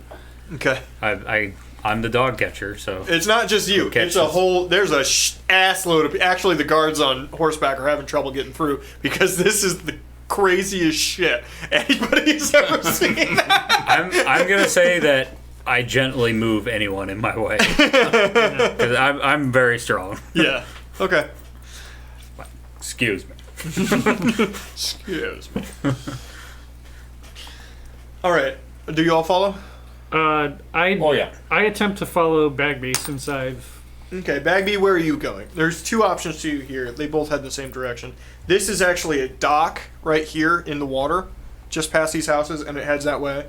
Okay. I'm the dog catcher, so It's not just you. Okay, It's a whole. There's a ass load of. Actually, the guards on horseback are having trouble getting through because this is the craziest shit anybody's ever seen. I'm gonna say that I gently move anyone in my way because I'm very strong. Yeah. Okay. Excuse me. Excuse me. All right. Do you all follow? Oh yeah. I attempt to follow Bagby since I've. Okay, Bagby, where are you going? There's two options to you here. They both head the same direction. This is actually a dock right here in the water, just past these houses, and it heads that way.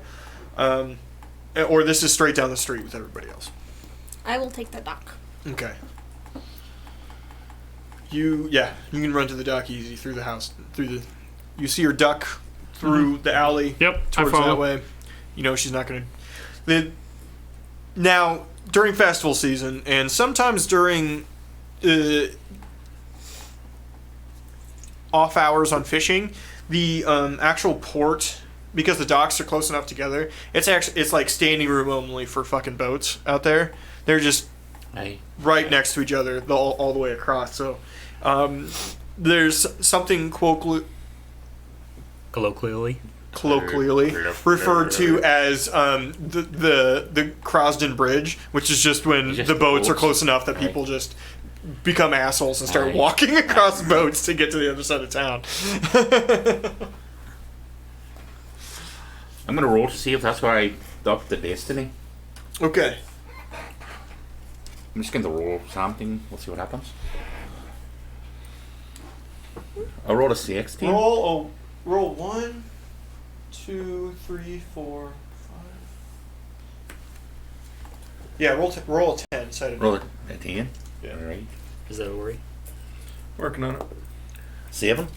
Or this is straight down the street with everybody else. I will take the dock. Okay. You can run to the dock easy through the house, you see her duck through the alley. Yep, I Towards follow. that way. You know she's not going to. Now during festival season and sometimes during off hours on fishing, the actual port, because the docks are close enough together, it's like standing room only for fucking boats out there. They're just Aye. right next to each other all the way across. So there's something Colloquially. colloquially referred to as the Krasden Bridge, which is just when Just the the boats are boats. close enough that Aye. people just become assholes and start Aye. walking across boats to get to the other side of town. I'm gonna roll to see if that's where I ducked the destiny. Okay. I'm just going to roll something. We'll see what happens. I rolled a 16. Roll 1, 2, 3, 4, 5. Yeah, roll a 10. Set it. Roll a 10. Yeah. Alright. Is that a worry? Working on it. 7.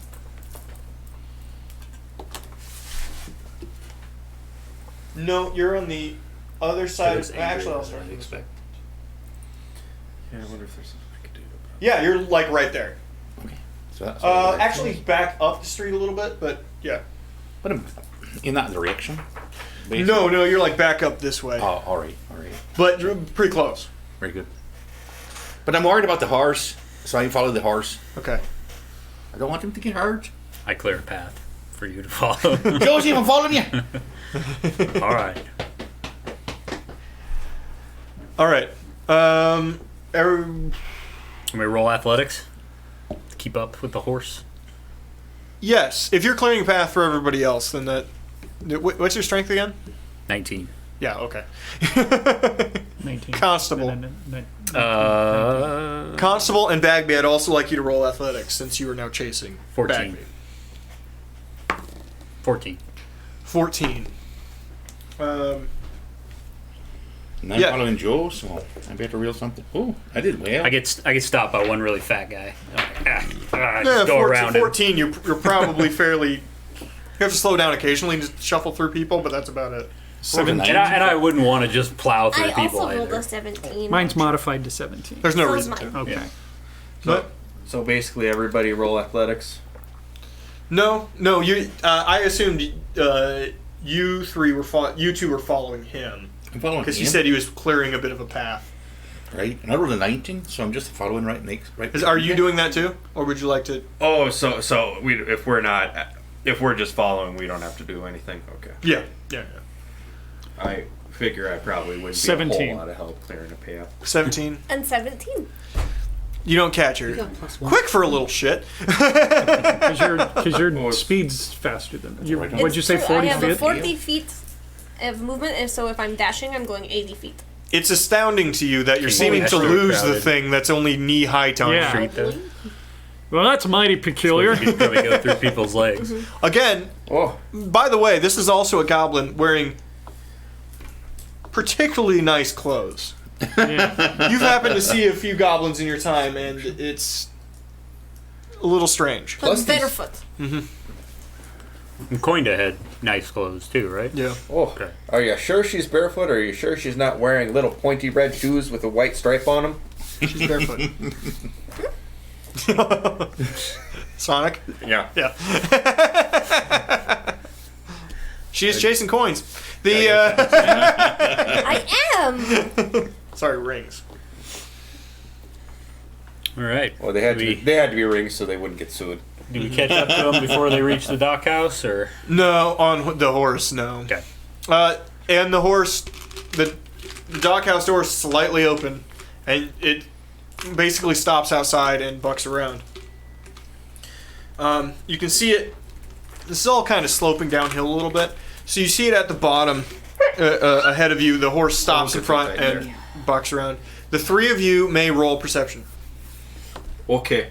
No, you're on the other side. Actually, I'll start. from this way. Yeah, I wonder if there's something I could do about Yeah, you're like right there. Okay. So that's Actually, back up the street a little bit, but yeah. But I'm in that direction. No, you're like back up this way, Oh, alright. but you're pretty close. Very good. But I'm worried about the horse, so I follow the horse. Okay. I don't want him to get hurt. I clear a path for you to follow. Josie, I'm following you. All right. All right. Can we roll athletics to keep up with the horse? Yes, if you're clearing a path for everybody else, then that. What's your strength again? 19. Yeah. Okay. 19. Constable. Con Constable and Bagby, I'd also like you to roll athletics since you are now chasing 14. Bagby. 14. 14. And I'm Yeah. following Joe, so I better reel something. Oh, I did well. I get stopped by one really fat guy. Just Yeah, go around him. 14, you're probably fairly... You have to slow down occasionally to shuffle through people, but that's about it. 17. And I wouldn't want to just plow through I people also rolled either. a 17. Mine's modified to 17. There's no So is reason to. mine. Okay. But So basically, everybody roll athletics. no, you. I assumed you three were you two were following him I'm following because him, he said he was clearing a bit of a path. right? And I rolled a 19, so I'm just following right next. Right. Are you doing that too, or would you like to? Oh, so if we're just following, we don't have to do anything. Okay. Yeah. I figure I probably wouldn't be a 17. whole lot of help clearing a path. 17. And 17. You don't catch her. Quick for a little shit. Because Oh, your speed's faster than you. right. What'd you say? True, 40 I have a feet. 40 feet of movement, and so if I'm dashing, I'm going 80 feet. It's astounding to you that you're seeming that's to so lose the crowded. thing that's only knee height on Yeah. you. Street, though. Well, that's mighty peculiar. You could probably go through people's legs. Again, Oh, by the way, this is also a goblin wearing particularly nice clothes. Yeah. You've happened to see a few goblins in your time, and it's a little strange. But Plus these- barefoot. And Coinda had nice clothes too, right? Yeah. oh. Okay. Are you sure she's barefoot, or are you sure she's not wearing little pointy red shoes with a white stripe on them? She's barefoot. Sonic? Yeah. Yeah. She is chasing coins. The I am! sorry, rings. All right. Well, they had do we, to be rings so they wouldn't get sued. do we catch up to them before they reach the dock house, or No, on the horse, no. okay? And the horse, the dockhouse door is slightly open, and it basically stops outside and bucks around. You can see it. This is all kind of sloping downhill a little bit, so you see it at the bottom ahead of you. The horse stops in front right and bucks around. The three of you may roll perception. Okay.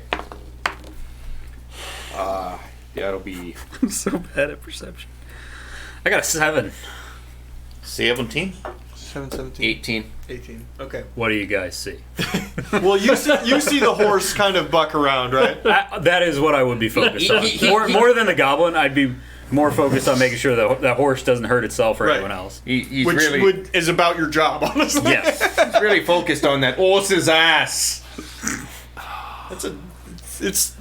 That'll be I'm so bad at perception. I got a 7. 17. 7, 17, 18. 18. Okay. What do you guys see? Well, you see the horse kind of buck around, right? That is what I would be focused on. More than the goblin, I'd be more focused on making sure that horse doesn't hurt itself or Right. anyone else. He's Which really is about your job, honestly. Yes. he's really focused on that horse's ass. It's